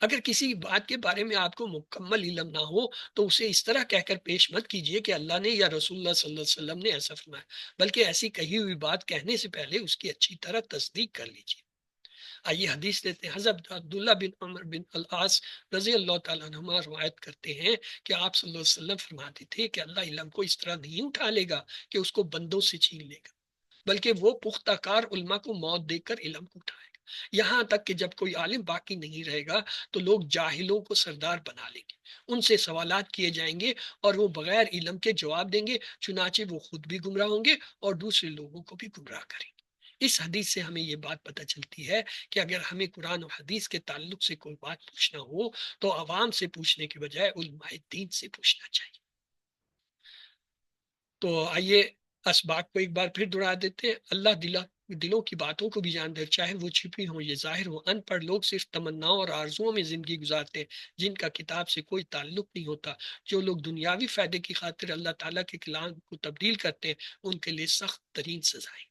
Speaker 1: اگر کسی بات کے بارے میں آپ کو مکمل علم نہ ہو تو اسے اس طرح کہہ کر پیش مت کیجیے کہ اللہ نے یا رسول اللہ صلی اللہ علیہ وسلم نے ایسا فرمایا، بلکہ ایسی کہی ہوئی بات کہنے سے پہلے اس کی اچھی طرح تصدیق کر لیجیے۔ آئیے حدیث لیتے ہیں۔ حضرت عبداللہ بن عمر بن العاص رضی اللہ تعالیٰ عنہما روایت کرتے ہیں کہ آپ صلی اللہ علیہ وسلم فرماتے تھے کہ اللہ علم کو اس طرح نہیں اٹھا لے گا کہ اس کو بندوں سے چھین لے گا، بلکہ وہ پختہ کار علماء کو موت دے کر علم کو اٹھائے گا، یہاں تک کہ جب کوئی عالم باقی نہیں رہے گا تو لوگ جاہلوں کو سردار بنا لیں گے، ان سے سوالات کیے جائیں گے اور وہ بغیر علم کے جواب دیں گے، چنانچہ وہ خود بھی گمراہ ہوں گے اور دوسرے لوگوں کو بھی گمراہ کریں گے۔ اس حدیث سے ہمیں یہ بات پتہ چلتی ہے کہ اگر ہمیں قرآن و حدیث کے تعلق سے کوئی بات پوچھنا ہو تو عوام سے پوچھنے کے بجائے علماء دین سے پوچھنا چاہیے۔ تو آئیے اسباق کو ایک بار پھر دہرا دیتے ہیں۔ اللہ دلوں کی باتوں کو بھی جانتا ہے، چاہے وہ چھپی ہوں یا ظاہر ہوں۔ ان پڑھ لوگ صرف تمناؤں اور آرزوؤں میں زندگی گزارتے ہیں جن کا کتاب سے کوئی تعلق نہیں ہوتا۔ جو لوگ دنیاوی فائدے کی خاطر اللہ تعالیٰ کے کلام کو تبدیل کرتے ہیں ان کے لیے سخت ترین سزائیں۔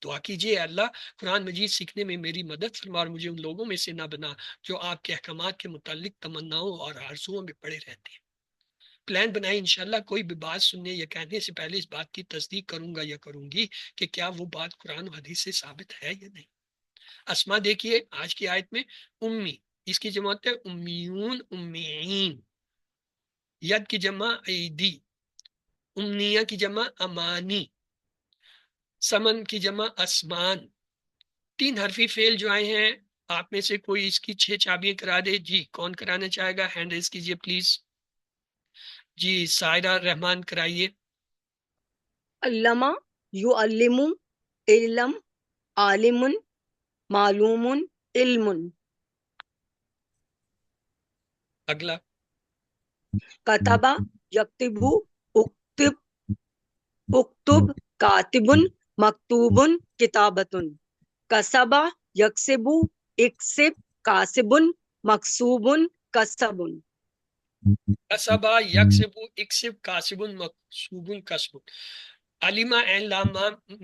Speaker 1: دعا کیجیے، اللہ قرآن مجید سیکھنے میں میری مدد فرما اور مجھے ان لوگوں میں سے نہ بنا جو آپ کے احکامات کے متعلق تمناؤں اور آرزوؤں میں پڑے رہتے ہیں۔ پلان بنائیں، انشاءاللہ کوئی بھی بات سننے یا کہنے سے پہلے اس بات کی تصدیق کروں گا یا کروں گی کہ کیا وہ بات قرآن و حدیث سے ثابت ہے یا نہیں۔ اسما دیکھیے آج کی آیت میں امی، اس کی جمع ہے امیون، امیین، ید کی جمع ایدی، امنیہ کی جمع امانی، سمن کی جمع اسمان. 3 حرفی فعل جو آئے ہیں، آپ میں سے کوئی اس کی 6 چابیاں کرا دے. جی کون کرانا چاہے گا؟ ہینڈ ریز کیجئے پلیز. جی سائرہ رحمان کرائیے.
Speaker 2: علامہ، یعلم، علم، عالم، معلوم، علم.
Speaker 1: اگلا.
Speaker 2: کتبہ، یکتب، اکتب، اکتب، کاتب، مکتوب، کتابت. کسبہ، یکسب، اکسب، کاسب، مکسوب، کسب.
Speaker 1: کسبہ، یکسب، اکسب، کاسب، مکسوب، کسب. علیمہ عین لام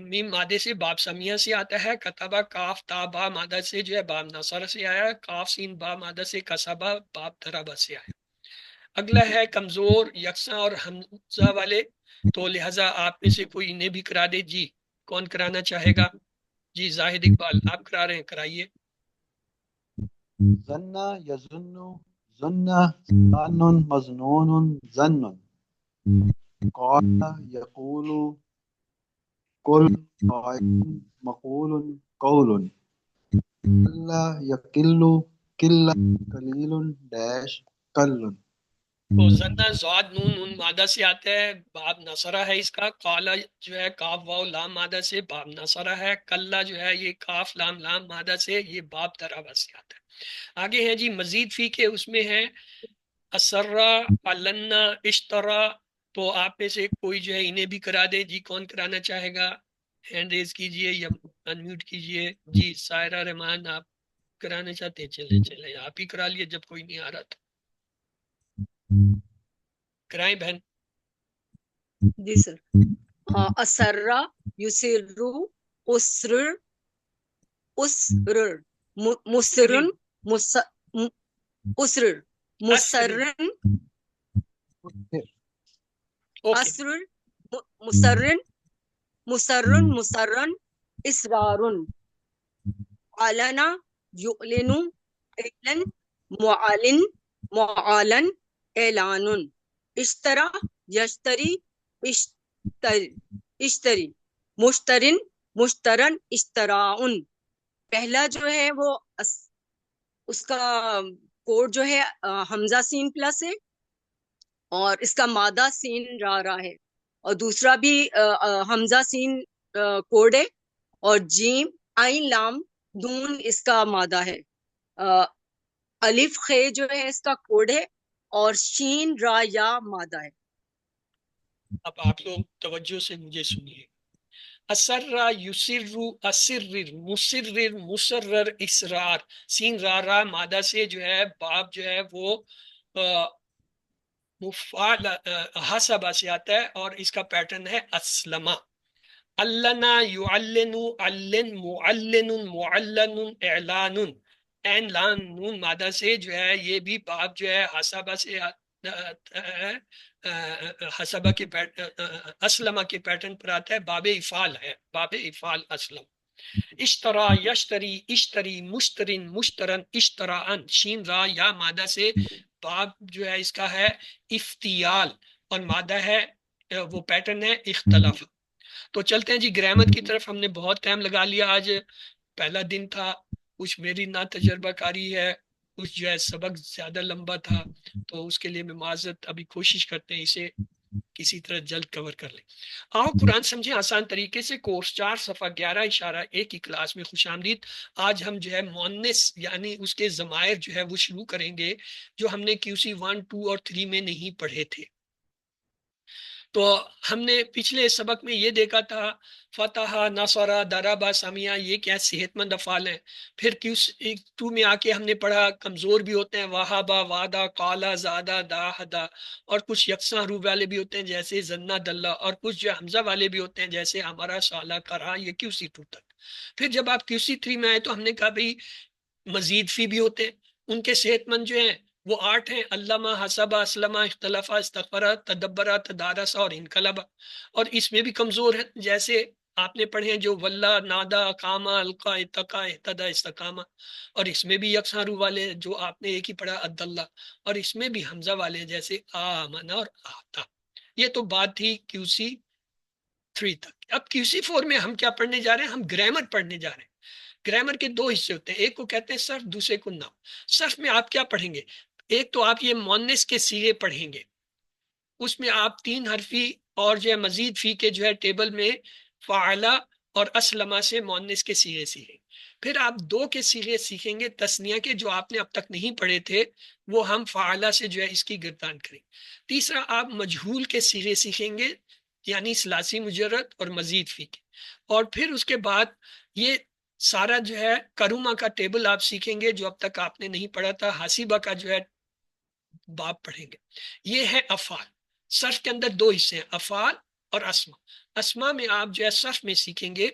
Speaker 1: میم مادے سے باب سمیہ سے آتا ہے. کتبہ کاف تا با مادہ سے جو ہے باب نصر سے آیا. کاف سین با مادہ سے کسبہ باب ضربہ سے آیا. اگلا ہے کمزور، یکساں اور حمزہ والے، تو لہٰذا آپ میں سے کوئی انہیں بھی کرا دے. جی کون کرانا چاہے گا؟ جی زاہد اقبال آپ کرا رہے ہیں، کرائیے.
Speaker 5: ظن یظن ظن ظان مظنون ظن قال یقول قل قائل مقول قول کلا یقل کل قلیل ڈیش قل.
Speaker 1: تو زنا زاد نون نون مادہ سے آتا ہے، باب نصرہ ہے اس کا. قالا جو ہے کاف واو لام مادہ سے باب نصرہ ہے. کلا جو ہے یہ کاف لام لام مادہ سے یہ باب ضربہ سے آتا ہے. آگے ہے جی مزید فی کے، اس میں ہے اسرا، علنا، اشترا. تو آپ میں سے کوئی جو ہے انہیں بھی کرا دے. جی کون کرانا چاہے گا؟ ہینڈ ریز کیجئے یا انمیوٹ کیجئے. جی سائرہ رحمان آپ کرانا چاہتے ہیں؟ چلے آپ ہی کرا لیے جب کوئی نہیں آ رہا تو. کرائیں بہن.
Speaker 2: جی سر. اسرا، یسرو، اسر، اسر، مسرن، اسر، مسرن،
Speaker 1: اوکے.
Speaker 2: اسر، مسرن، مسرن، مسرن، اسرارن. علنا، یعلن، اعلن، معلن، معالن، اعلان. اشترا، یشتری، اشتری، اشتری. مشترن، مشترن، اشتراؤن. پہلا جو ہے وہ اس کا کوڈ جو ہے حمزہ سین پلس ہے، اور اس کا مادہ سین را ہے. اور دوسرا بھی حمزہ سین کوڈ ہے، اور جیم عین لام دون اس کا مادہ ہے. الف خے جو ہے اس کا کوڈ ہے، اور شین را یا مادہ ہے.
Speaker 1: اب آپ لوگ توجہ سے مجھے سنیے. اسرا، یسرو، اسرر، مسرر، مسرر، اسرار. سین را مادہ سے جو ہے باب جو ہے وہ مفعل حسبہ سے آتا ہے، اور اس کا پیٹرن ہے اسلمہ. علنا، یعلن، علن، معلن، معلن، اعلان. این لان نون مادہ سے جو ہے یہ بھی باب جو ہے حسبہ سے حسبہ کے اسلمہ کے پیٹرن پر آتا ہے. باب افعال ہے، باب افعال اسلم. اشترا، یشتری، اشتری، مشترن، مشترن، اشتراءن. شین را یا مادہ سے باب جو ہے اس کا ہے افتیال، اور مادہ ہے وہ پیٹرن ہے اختلاف. تو چلتے ہیں جی گرامر کی طرف. ہم نے بہت ٹائم لگا لیا، آج پہلا دن تھا، کچھ میری نا تجربہ کاری ہے، کچھ جو ہے سبق زیادہ لمبا تھا، تو اس کے لیے میں معذرت. ابھی کوشش کرتے ہیں اسے کسی طرح جلد کور کر لیں. آؤ قرآن سمجھیں آسان طریقے سے. کورس 4 صفحہ 11 کی کلاس میں خوش آمدید. آج ہم جو ہے مؤنث یعنی اس کے ضمائر جو ہے وہ شروع کریں گے، جو ہم نے QC 1، 2 اور 3 میں نہیں پڑھے تھے. تو ہم نے پچھلے سبق میں یہ دیکھا تھا فتح، نصرہ، دربہ، سمیہ، یہ کیا صحت مند افعال ہیں. پھر Q2 میں آ کے ہم نے پڑھا کمزور بھی ہوتے ہیں، وہابہ، وعدہ، قالا، زادہ، داہدہ. اور کچھ یکساں حروف والے بھی ہوتے ہیں جیسے زنہ، دلہ. اور کچھ جو حمزہ والے بھی ہوتے ہیں جیسے ہمارا، سالہ، کرا. یہ QC2 تک. پھر جب آپ QC3 میں آئے تو ہم نے کہا بھئی مزید فی بھی ہوتے ہیں، ان کے صحت مند جو ہیں وہ 8 ہیں: علامہ، حسبہ، اسلمہ، اختلافہ، استغفرہ، تدبرہ، تدارسہ اور انقلبہ. اور اس میں بھی کمزور ہیں جیسے آپ نے پڑھے ہیں جو واللہ، نادا، اقامہ، القا، اتقا، اہتدى، استقامہ. اور اس میں بھی یکساں حروف والے ہیں جو آپ نے ایک ہی پڑھا عداللہ. اور اس میں بھی حمزہ والے ہیں جیسے آمن اور آتا. یہ تو بات تھی QC3 تک. اب QC4 میں ہم کیا پڑھنے جا رہے ہیں؟ ہم گرامر پڑھنے جا رہے ہیں. گرامر کے دو حصے ہوتے ہیں، ایک کو کہتے ہیں صرف، دوسرے کو نحو. صرف میں آپ کیا پڑھیں گے؟ ایک تو آپ یہ مؤنث کے صیغے پڑھیں گے، اس میں آپ 3 حرفی اور جو ہے مزید فی کے جو ہے ٹیبل میں فعلا اور اسلمہ سے مؤنث کے صیغے سیکھیں. پھر آپ 2 کے صیغے سیکھیں گے تثنیہ کے، جو آپ نے اب تک نہیں پڑھے تھے، وہ ہم فعلا سے جو ہے اس کی گردان کریں. تیسرا آپ مجہول کے صیغے سیکھیں گے، یعنی ثلاثی مجرد اور مزید فی کے. اور پھر اس کے بعد یہ سارا جو ہے کرومہ کا ٹیبل آپ سیکھیں گے، جو اب تک آپ نے نہیں پڑھا تھا. حاسبہ کا جو ہے باب پڑھیں گے. یہ ہے افعال. صرف کے اندر 2 حصے ہیں، افعال اور اسما. اسما میں آپ جو ہے صرف میں سیکھیں گے،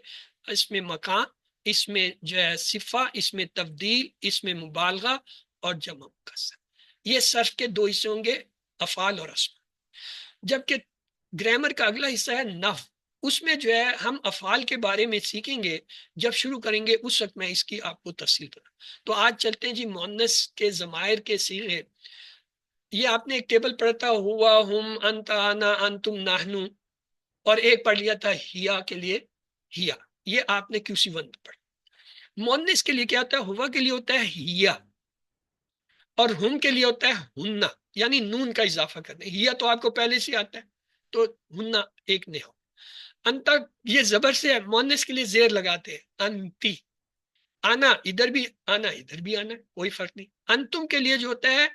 Speaker 1: اس میں مکان، اس میں جو ہے صفہ، اس میں تبدیل، اس میں مبالغہ اور جمع مکسر. یہ صرف کے 2 حصے ہوں گے، افعال اور اسما. جبکہ گرامر کا اگلا حصہ ہے نحو. اس میں جو ہے ہم افعال کے بارے میں سیکھیں گے. جب شروع کریں گے اس وقت میں اس کی آپ کو تفصیل کروں. تو آج چلتے ہیں جی مؤنث کے ضمائر کے صیغے. یہ آپ نے ایک ٹیبل پڑھا تھا، ہوا، ہم، انت، انا، انتم، نحنو، اور ایک پڑھ لیا تھا ہیا کے لیے ہیا. یہ آپ نے QC1 میں پڑھا. مؤنث کے لیے کیا ہوتا ہے؟ ہوا کے لیے ہوتا ہے ہیا، اور ہم کے لیے ہوتا ہے ہننا، یعنی نون کا اضافہ کرنا. ہیا تو آپ کو پہلے سے آتا ہے، تو ہننا ایک نے ہو. انتا یہ زبر سے ہے، مؤنث کے لیے زیر لگاتے ہیں، انتی. آنا ادھر بھی آنا، ادھر بھی آنا، کوئی فرق نہیں. انتم کے لیے جو ہوتا ہے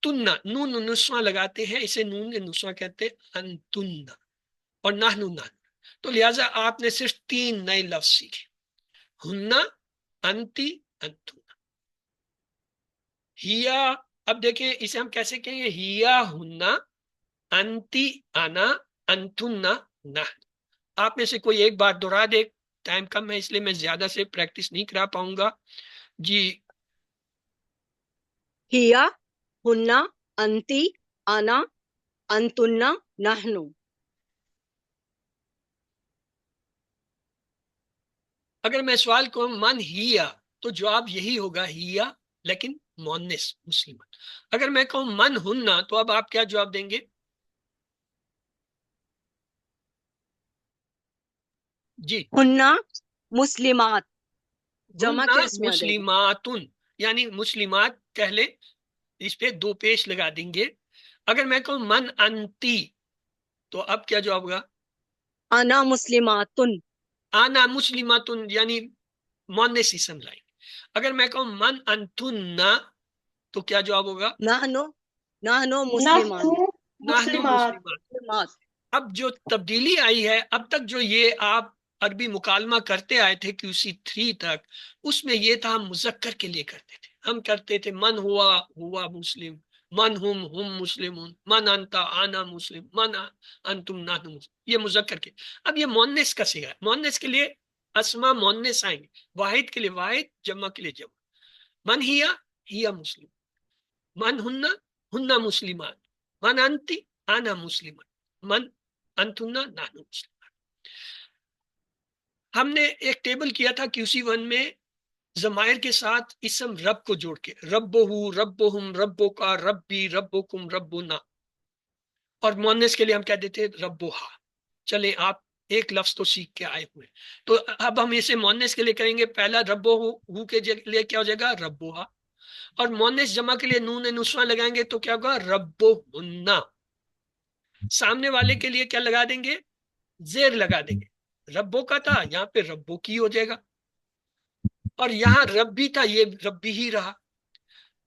Speaker 1: تننا، نون نسواں لگاتے ہیں، اسے نون نسواں کہتے ہیں، انتننا. اور نحنو نحن. تو لہٰذا آپ نے صرف 3 نئے لفظ سیکھے، ہننا، انتی، انتنا. ہیا، اب دیکھیں اسے ہم کیسے کہیں گے؟ ہیا ہننا، انتی انا، انتنا نحن. آپ میں سے کوئی ایک بات دہرا دے. ٹائم کم ہے اس لیے میں زیادہ سے پریکٹس نہیں کرا پاؤں گا جی.
Speaker 2: ہیا، ہننا، انتی، انا، انتنا، نحنو.
Speaker 1: اگر میں سوال کروں من ہیا، تو جواب یہی ہوگا ہیا، لیکن مؤنث مسلم. اگر میں کہوں من ہننا، تو اب آپ کیا جواب دیں گے؟ جی،
Speaker 2: ہننا مسلمات، جمع
Speaker 1: ہننا
Speaker 2: کے اس میں آ جائے گا.
Speaker 1: مسلماتن، یعنی مسلمات پہلے اس پہ 2 پیش لگا دیں گے. اگر میں کہوں من انتی، تو اب کیا جواب ہوگا؟
Speaker 2: انا مسلماتن.
Speaker 1: آنا مسلماتن، یعنی مؤنث اسم لائیں. اگر میں کہوں من انتن، تو کیا جواب ہوگا؟
Speaker 2: نحنو، نحنو مسلمان،
Speaker 4: نحن
Speaker 1: نحن
Speaker 4: مسلمات.
Speaker 1: مسلمات.
Speaker 2: مسلمات.
Speaker 1: اب جو تبدیلی آئی ہے، اب تک جو یہ آپ عربی مکالمہ کرتے آئے تھے QC3 تک، اس میں یہ تھا ہم مذکر کے لیے کرتے تھے. ہم کرتے تھے من ہوا، ہوا مسلم، من ہم مسلمون، من انتا، آنا مسلم، من انتم، نحن مسلم. یہ مذکر کے. اب یہ مؤنث کا صیغہ ہے. مؤنث کے لیے اسما مؤنث آئیں گے، واحد کے لیے واحد، جمع کے لیے جمع. من ہیا، ہیا مسلم، من ہننا، ہننا مسلمان، من انتی، آنا مسلمان، من انتنا، نحن مسلم. ہم نے ایک ٹیبل کیا تھا QC1 میں ضمائر کے ساتھ اسم رب کو جوڑ کے، ربہو، ربہم، ربو کا، ربی، ربکم، ربنا. اور مؤنث کے لیے ہم کہہ دیتے ربوہا. چلیں آپ ایک لفظ تو سیکھ کے آئے ہوئے. تو اب ہم اسے مؤنث کے لیے کریں گے. پہلا ربہو کے لیے کیا ہو جائے گا؟ ربوہا. اور مؤنث جمع کے لیے نون نسواں لگائیں گے تو کیا ہوگا؟ ربہن. سامنے والے کے لیے کیا لگا دیں گے؟ زیر لگا دیں گے. ربو کا تھا، یہاں پہ ربو کی ہو جائے گا. اور یہاں ربی تھا، یہ ربی ہی رہا.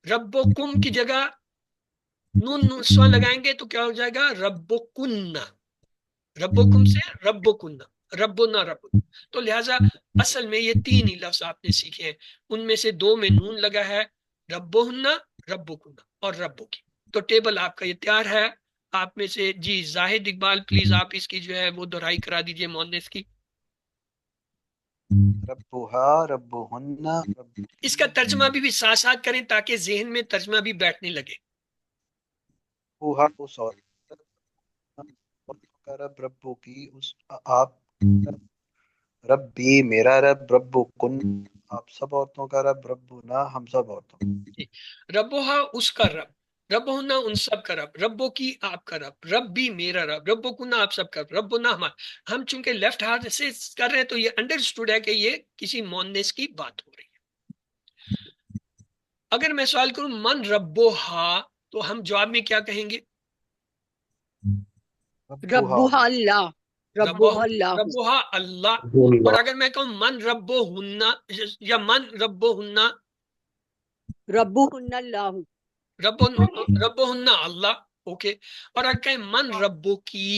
Speaker 1: ربو کم کی جگہ نون نسواں لگائیں گے تو کیا ہو جائے گا؟ ربو کننا. ربو کم سے ربو کننا، ربو نہ ربو. تو لہٰذا اصل میں یہ 3 ہی لفظ آپ نے سیکھے ہیں. ان میں سے 2 میں نون لگا ہے، ربو ہننا، ربو کننا اور ربو کی. تو ٹیبل آپ کا یہ تیار ہے. آپ میں سے جی زاہد اقبال پلیز آپ اس کی جو ہے وہ دہرائی کرا دیجئے مؤنث کی.
Speaker 5: ربها ربهن
Speaker 1: اس کا ترجمہ بھی ساتھ ساتھ کریں تاکہ ذہن میں ترجمہ بھی بیٹھنے لگے.
Speaker 5: ربها کا رب ربو کی اس آپ ربی میرا رب، ربو کن آپ سب عورتوں کا رب، ربنا ہم سب عورتوں.
Speaker 1: ربوہا اس کا رب، رب ہونا ان سب کا رب، ربو کی آپ کا رب، رب بھی میرا رب، ربو کنا آپ سب کا رب، ربو نہ ہمارا۔ ہم چونکہ لیفٹ ہاتھ سے کر رہے ہیں تو یہ انڈرسٹوڈ ہے کہ یہ کسی مونس کی بات ہو رہی ہے۔ اگر میں سوال کروں من ربو ہا تو ہم جواب میں کیا کہیں گے؟
Speaker 2: ربها اللہ،
Speaker 1: ربو
Speaker 2: ربها اللہ،
Speaker 1: ربوہا اللہ۔ اور اگر میں کہوں من ربو ہننا یا من ربو ہننا،
Speaker 2: ربهن اللہ،
Speaker 1: ربو ہننا اللہ، اوکے۔ اور اگر کہیں من ربو کی،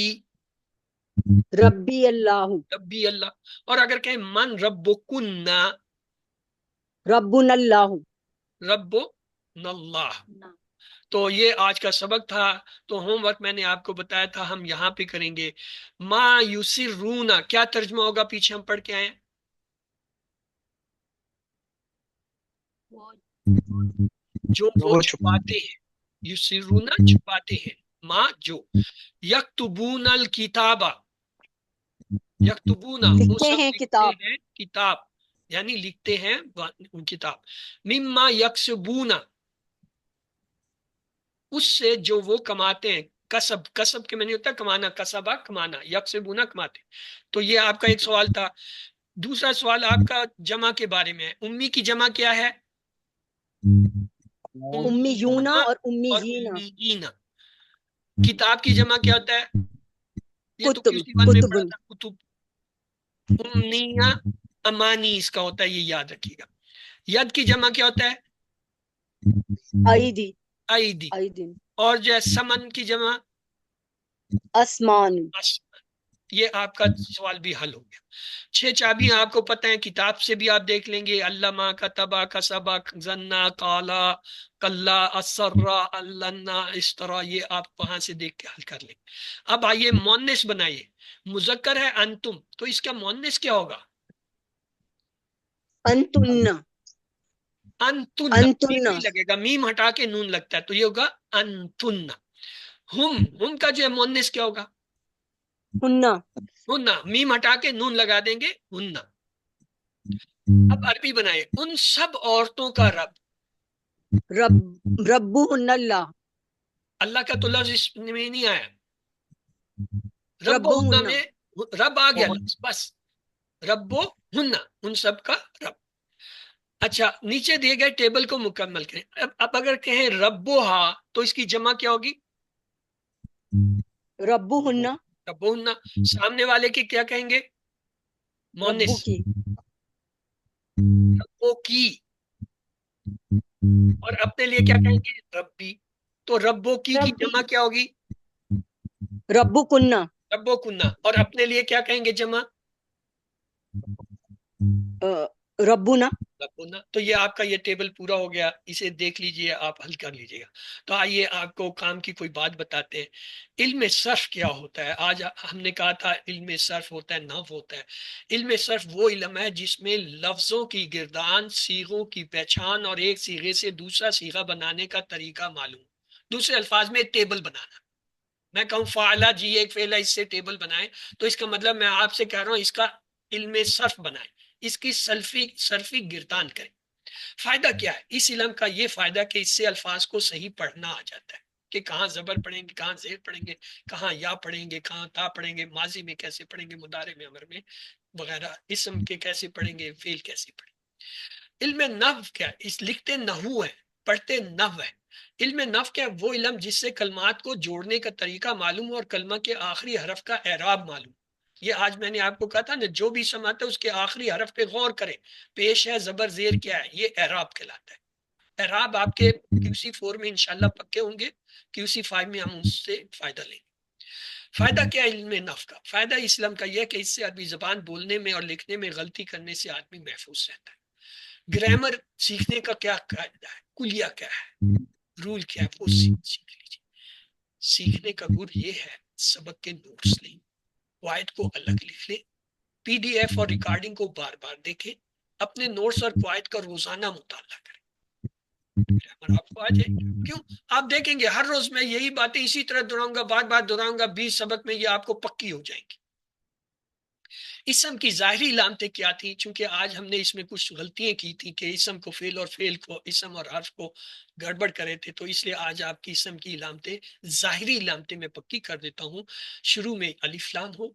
Speaker 2: ربی اللہ،
Speaker 1: ربی اللہ۔ اور اگر کہیں من ربو کننا،
Speaker 2: ربنا اللہ۔
Speaker 1: ربو اللہ۔ تو یہ آج کا سبق تھا۔ تو ہوم ورک میں نے آپ کو بتایا تھا ہم یہاں پہ کریں گے۔ ما یسرونا کیا ترجمہ ہوگا؟ پیچھے ہم پڑھ کے آئے ہیں، جو وہ چھپاتے ہیں، یسرونا چھپاتے ہیں، ما جو، یکتبون الکتابہ، یکتبون وہ
Speaker 2: لکھتے
Speaker 1: سب
Speaker 2: ہیں
Speaker 1: لکھتے
Speaker 2: کتاب،
Speaker 1: ہیں کتاب، یعنی لکھتے ہیں کتاب، مما یکسبون اس سے جو وہ کماتے ہیں، کسب، کسب کے معنی ہوتا ہے کمانا، کسبہ کمانا، یکسبون کماتے۔ تو یہ آپ کا ایک سوال تھا۔ دوسرا سوال آپ کا جمع کے بارے میں ہے، امی کی جمع کیا ہے؟
Speaker 2: امیون اور
Speaker 1: اور
Speaker 2: امیین،
Speaker 1: امیین۔ کتاب کی جمع کیا ہوتا ہے؟ یہ تو
Speaker 2: کتب،
Speaker 1: کسی ون میں پڑھا
Speaker 2: کتبن،
Speaker 1: تھا، کتب۔ امنیہ امانی اس کا ہوتا ہے، یہ یاد رکھیے گا۔ ید کی جمع کیا ہوتا ہے؟
Speaker 2: ایدی،
Speaker 1: ایدی۔
Speaker 2: ایدن،
Speaker 1: اور جو ہے سمن کی جمع
Speaker 2: اسمان،
Speaker 1: اسمن۔ یہ آپ کا سوال بھی حل ہو گیا۔ 6 چابیاں آپ کو پتہ ہیں، کتاب سے بھی آپ دیکھ لیں گے، علامہ، کتبہ، کسبہ، زنا، کالا، کلا، اسرا، اللہ، اس طرح یہ آپ وہاں سے دیکھ کے حل کر لیں۔ اب آئیے مونس بنائیے۔ مذکر ہے انتم، تو اس کا مونس کیا ہوگا؟
Speaker 2: انتن،
Speaker 1: انتن،
Speaker 2: انتن،
Speaker 1: میم نہیں لگے گا، میم ہٹا کے نون لگتا ہے، تو یہ ہوگا انتن۔ ہم کا جو ہے مونس کیا ہوگا؟
Speaker 2: ہننا،
Speaker 1: ہننا، میم ہٹا کے نون لگا دیں گے، ہننا۔ اب عربی بنائے، ان سب عورتوں کا رب۔
Speaker 2: ربہن اللہ،
Speaker 1: اللہ کا تو لفظ اس میں نہیں آیا، رب و ہننا
Speaker 2: ربہن،
Speaker 1: میں رب آ گیا لفظ، بس رب و ہننا، ان سب کا رب۔ اچھا، نیچے دیے گئے ٹیبل کو مکمل کریں۔ اب اگر کہیں ربوہا تو اس کی جمع کیا ہوگی؟
Speaker 2: ربہن،
Speaker 1: ربوہنہ۔ سامنے والے کی کیا کہیں گے؟ مونس،
Speaker 2: ربو کی،
Speaker 1: ربو کی۔ اور اپنے لیے کیا کہیں گے؟ ربی۔ تو ربو کی جمع کیا ہوگی؟
Speaker 2: ربو کننا،
Speaker 1: ربو کنہ۔ اور اپنے لیے کیا کہیں گے جمع؟
Speaker 2: ربنا،
Speaker 1: ربنا۔ تو یہ آپ کا یہ ٹیبل پورا ہو گیا، اسے دیکھ لیجئے، آپ حل کر لیجئے گا۔ تو آئیے آپ کو کام کی کوئی بات بتاتے ہیں۔ علم صرف کیا ہوتا ہے؟ آج ہم نے کہا تھا علم صرف ہوتا ہے، نحو ہوتا ہے۔ علم صرف وہ علم ہے جس میں لفظوں کی گردان، صیغوں کی پہچان اور ایک صیغے سے دوسرا صیغہ بنانے کا طریقہ معلوم، دوسرے الفاظ میں ٹیبل بنانا۔ میں کہوں فعلا جی ایک فعل ہے، اس سے ٹیبل بنائیں، تو اس کا مطلب میں آپ سے کہہ رہا ہوں اس کا علم صرف بنائیں، اس کی صرفی گردان کریں۔ فائدہ کیا ہے اس علم کا؟ یہ فائدہ کہ اس سے الفاظ کو صحیح پڑھنا آ جاتا ہے، کہ کہاں زبر پڑھیں گے، کہاں زیر پڑھیں گے، کہاں یا پڑھیں گے، کہاں تا پڑھیں گے، ماضی میں کیسے پڑھیں گے، مضارع میں، امر میں وغیرہ، اسم کے کیسے پڑھیں گے، فعل کیسے پڑھیں گے۔ علم نحو کیا ہے؟ اس لکھتے نحو ہے، پڑھتے نحو ہے۔ علم نحو کیا ہے؟ وہ علم جس سے کلمات کو جوڑنے کا طریقہ معلوم اور کلمہ کے آخری حرف کا اعراب معلوم۔ یہ آج میں نے آپ کو کہا تھا نا، جو بھی اسم آتا ہے اس کے آخری حرف پہ غور کریں، پیش ہے، زبر، زیر کیا ہے، یہ اعراب کہلاتا ہے۔ اعراب آپ کے QC4 میں انشاءاللہ پکے ہوں گے، QC5 میں ہم اس سے فائدہ لیں گے۔ فائدہ کیا ہے علم نحو کا؟ فائدہ اس علم کا یہ ہے کہ اس سے عربی زبان بولنے میں اور لکھنے میں غلطی کرنے سے آدمی محفوظ رہتا ہے۔ گرامر سیکھنے کا کیا قاعدہ ہے، کلیہ کیا ہے، رول کیا ہے، وہ سیکھ لیجیے۔ سیکھنے کا گر یہ ہے، سبق کے نوٹس لیں، قواعد کو الگ لکھ لیں، PDF اور ریکارڈنگ کو بار بار دیکھیں، اپنے نوٹس اور قواعد کا روزانہ مطالعہ کریں۔ گرامر آپ کو آ جائے، کیوں؟ آپ دیکھیں گے ہر روز میں یہی باتیں اسی طرح دہراؤں گا، بار بار دہراؤں گا، 20 سبق میں یہ آپ کو پکی ہو جائیں گی۔ اسم کی ظاہری علامتیں کیا تھی؟ چونکہ آج ہم نے اس میں کچھ غلطیاں کی تھی کہ اسم کو فعل اور فعل کو اسم اور حرف کو گڑبڑ کرے تھے، تو اس لیے آج آپ کی اسم کی علامتیں ظاہری علامتیں میں پکی کر دیتا ہوں۔ شروع میں الف لام ہو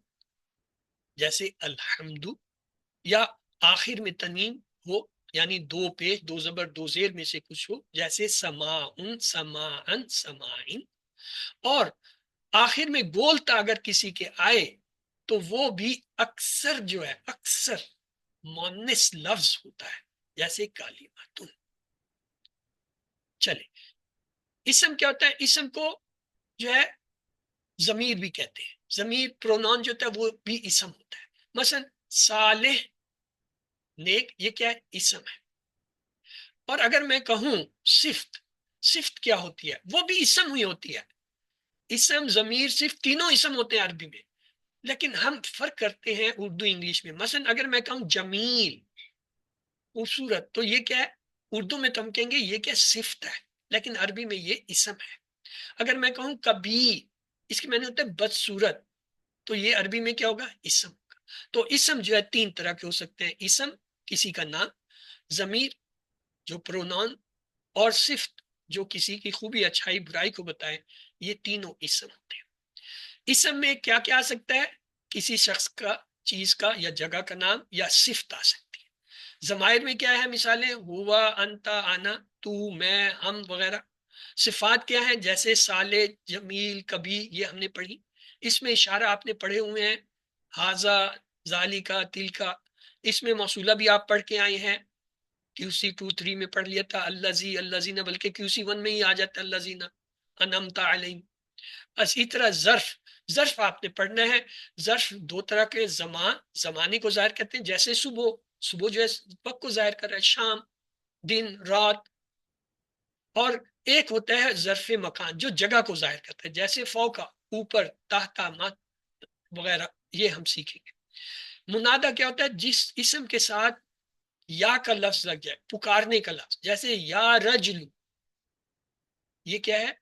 Speaker 1: جیسے الحمد، یا آخر میں تنوین ہو یعنی دو پیش دو زبر دو زیر میں سے کچھ ہو جیسے سماعن سماعن سماعن، اور آخر میں بولتا اگر کسی کے آئے تو وہ بھی اکثر جو ہے اکثر مونس لفظ ہوتا ہے جیسے کالیماتن۔ چلے اسم کیا ہوتا ہے؟ اسم کو جو ہے ضمیر بھی کہتے ہیں، ضمیر پرونان جو ہوتا ہے وہ بھی اسم ہوتا ہے۔ مثلا صالح نیک، یہ کیا ہے؟ اسم ہے۔ اور اگر میں کہوں صفت، صفت کیا ہوتی ہے؟ وہ بھی اسم ہی ہوتی ہے۔ اسم ضمیر صفت تینوں اسم ہوتے ہیں عربی میں، لیکن ہم فرق کرتے ہیں اردو انگلش میں۔ مثلا اگر میں کہوں جمیل خوبصورت، تو یہ کیا ہے؟ اردو میں تو ہم کہیں گے یہ کیا صفت ہے، لیکن عربی میں یہ اسم ہے۔ اگر میں کہوں کبیر، اس کی معنی ہوتا ہے بدصورت، تو یہ عربی میں کیا ہوگا؟ اسم ہوگا۔ تو اسم جو ہے تین طرح کے ہو سکتے ہیں، اسم کسی کا نام، ضمیر جو پرونان، اور صفت جو کسی کی خوبی اچھائی برائی کو بتائے، یہ تینوں اسم ہوتے ہیں۔ اسم میں کیا کیا آ سکتا ہے؟ کسی شخص کا، چیز کا یا جگہ کا نام یا صفت آ سکتی ہے۔ ضمائر میں کیا ہے؟ مثالیں ہوا، انتا، آنا، تو، میں، ہم وغیرہ۔ صفات کیا ہیں؟ جیسے صالح، جمیل، کبھی، یہ ہم نے پڑھی۔ اس میں اشارہ آپ نے پڑھے ہوئے ہیں، ہاذا، ذالکا، تلکا۔ اس میں موصولہ بھی آپ پڑھ کے آئے ہیں، QC 2-3 میں پڑھ لیا تھا، الذی، الذین، بلکہ QC 1 میں ہی آ جاتا ہے الذین انعمت علیہم۔ اسی طرح ظرف، ظرف آپ نے پڑھنا ہے۔ ظرف دو طرح کے، زمانے کو ظاہر کرتے ہیں جیسے صبح، صبح جو ہے وقت کو ظاہر کر رہا ہے، شام، دن، رات۔ اور ایک ہوتا ہے ظرف مکان جو جگہ کو ظاہر کرتا ہے جیسے فوقا، اوپر، تحتا، مت وغیرہ، یہ ہم سیکھیں گے۔ منادہ کیا ہوتا ہے؟ جس اسم کے ساتھ یا کا لفظ لگ جائے، پکارنے کا لفظ، جیسے یا رجل، یہ کیا ہے؟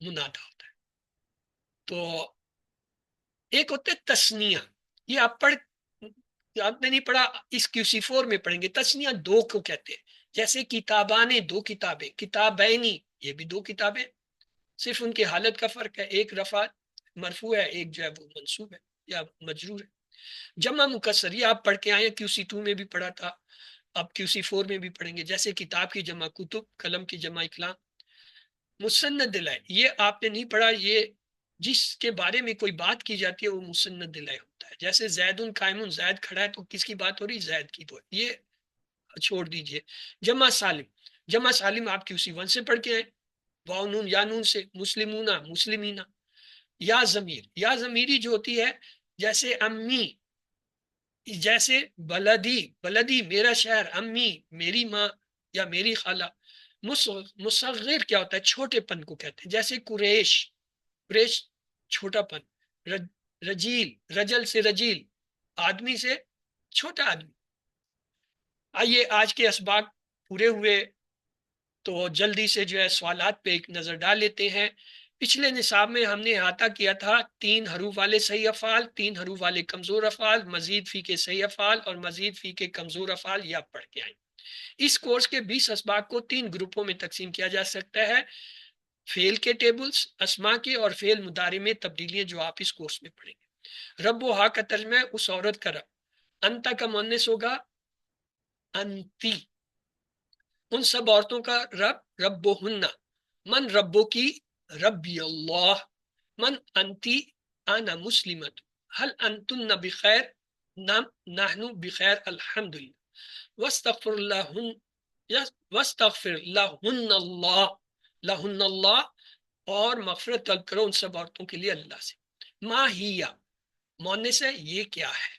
Speaker 1: منادہ ہوتا ہے۔ تو ایک ہوتا ہے تسنیہ، یہ آپ نے نہیں پڑھا، اس QC 4 میں پڑھیں گے۔ تسنیہ دو کو کہتے ہیں، جیسے کتابانے، دو کتابیں، کتابینی، یہ بھی دو کتابیں، صرف ان کی حالت کا فرق ہے، ایک رفع مرفوع ہے، ایک جو ہے وہ منصوب ہے یا مجرور ہے۔ جمع مکسر، یہ آپ پڑھ کے آئے ہیں، QC 2 میں بھی پڑھا تھا، اب QC 4 میں بھی پڑھیں گے، جیسے کتاب کی جمع کتب، قلم کی جمع اقلام۔ مسند دلائے، یہ آپ نے نہیں پڑھا، یہ جس کے بارے میں کوئی بات کی جاتی ہے وہ مسند دلائے ہوتا ہے، جیسے زید قائم، زید کھڑا ہے، تو کس کی بات ہو رہی؟ زید کی، یہ چھوڑ دیجئے۔ جمع سالم، جمع سالم آپ QC 1 سے پڑھ کے آئے، واو نون یا نون سے، مسلمونہ، مسلمینہ۔ یا ضمیر، یا ضمیری جو ہوتی ہے جیسے امی، جیسے بلدی، بلدی میرا شہر، امی میری ماں یا میری خالہ۔ مصغر کیا ہوتا ہے؟ چھوٹے پن کو کہتے ہیں، جیسے قریش، قریش چھوٹا پن۔ رجیل، رجل سے رجیل، آدمی سے چھوٹا آدمی۔ آئیے آج کے اسباق پورے ہوئے تو جلدی سے جو ہے سوالات پہ ایک نظر ڈال لیتے ہیں۔ پچھلے نصاب میں ہم نے احاطہ کیا تھا 3 حروف والے صحیح افعال، 3 حروف والے کمزور افعال، مزید فی کے صحیح افعال اور مزید فی کے کمزور افعال، یہ آپ پڑھ کے آئیں۔ اس کورس کے 20 اسباق کو 3 گروپوں میں تقسیم کیا جا سکتا ہے، فعل کے ٹیبلز، اسما کے، اور فعل مضارع میں تبدیلیاں جو آپ اس کورس میں پڑھیں گے۔ رب و ہا کا ترجمہ ہے اس عورت کا رب، انتا کا مؤنث ہوگا انتی، ان سب عورتوں کا رب ربہن، من ربو کی ربی اللہ، من انتی انا مسلمت، هل انتن بخیر، نحن بخیر الحمدللہ، واستغفر لہن اللہ، لہن اللہ، اور مغفرت طلب کرو ان سب عورتوں کے لیے اللہ سے۔ ما ہیا مونس ہے، یہ کیا ہے؟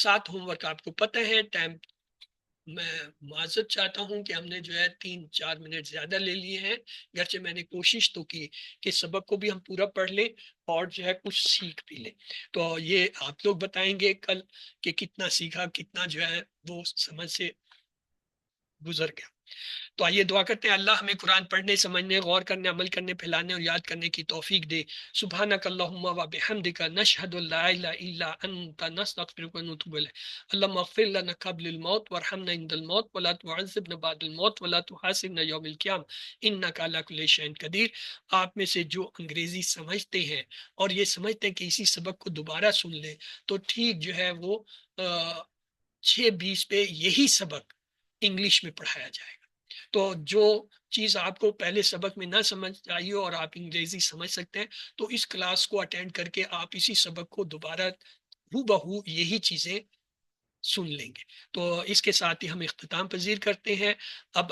Speaker 1: 7 ہوم ورک آپ کو پتہ ہے۔ ٹائم میں معذرت چاہتا ہوں کہ ہم نے جو ہے 3-4 منٹ زیادہ لے لیے ہیں، گرچہ میں نے کوشش تو کی کہ سبق کو بھی ہم پورا پڑھ لیں اور جو ہے کچھ سیکھ بھی لیں۔ تو یہ آپ لوگ بتائیں گے کل کہ کتنا سیکھا، کتنا جو ہے وہ سمجھ سے گزر گیا. تو آئیے دعا کرتے ہیں اللہ ہمیں قرآن پڑھنے، سمجھنے، غور کرنے، عمل کرنے، پھیلانے اور یاد کرنے کی توفیق دے. سبحانک اللہم و بحمدک نشہد ان لا الہ الا انت نستغفرک و نتوب الیک. اللہم اغفر لنا قبل الموت وارحمنا عند الموت ولا تعذبنا بعد الموت ولا تحاسبنا یوم القیامہ انک علی کل شیء قدیر. آپ میں سے جو انگریزی سمجھتے ہیں اور یہ سمجھتے ہیں کہ اسی سبق کو دوبارہ سن لیں تو ٹھیک جو ہے وہ 6:20 پہ یہی سبق انگلش میں پڑھایا جائے گا. تو جو چیز آپ کو پہلے سبق میں نہ سمجھ آئی ہو اور آپ انگریزی سمجھ سکتے ہیں تو اس کلاس کو اٹینڈ کر کے آپ اسی سبق کو دوبارہ ہو بہو یہی چیزیں سن لیں گے. تو اس کے ساتھ ہی ہم اختتام پذیر کرتے ہیں. اب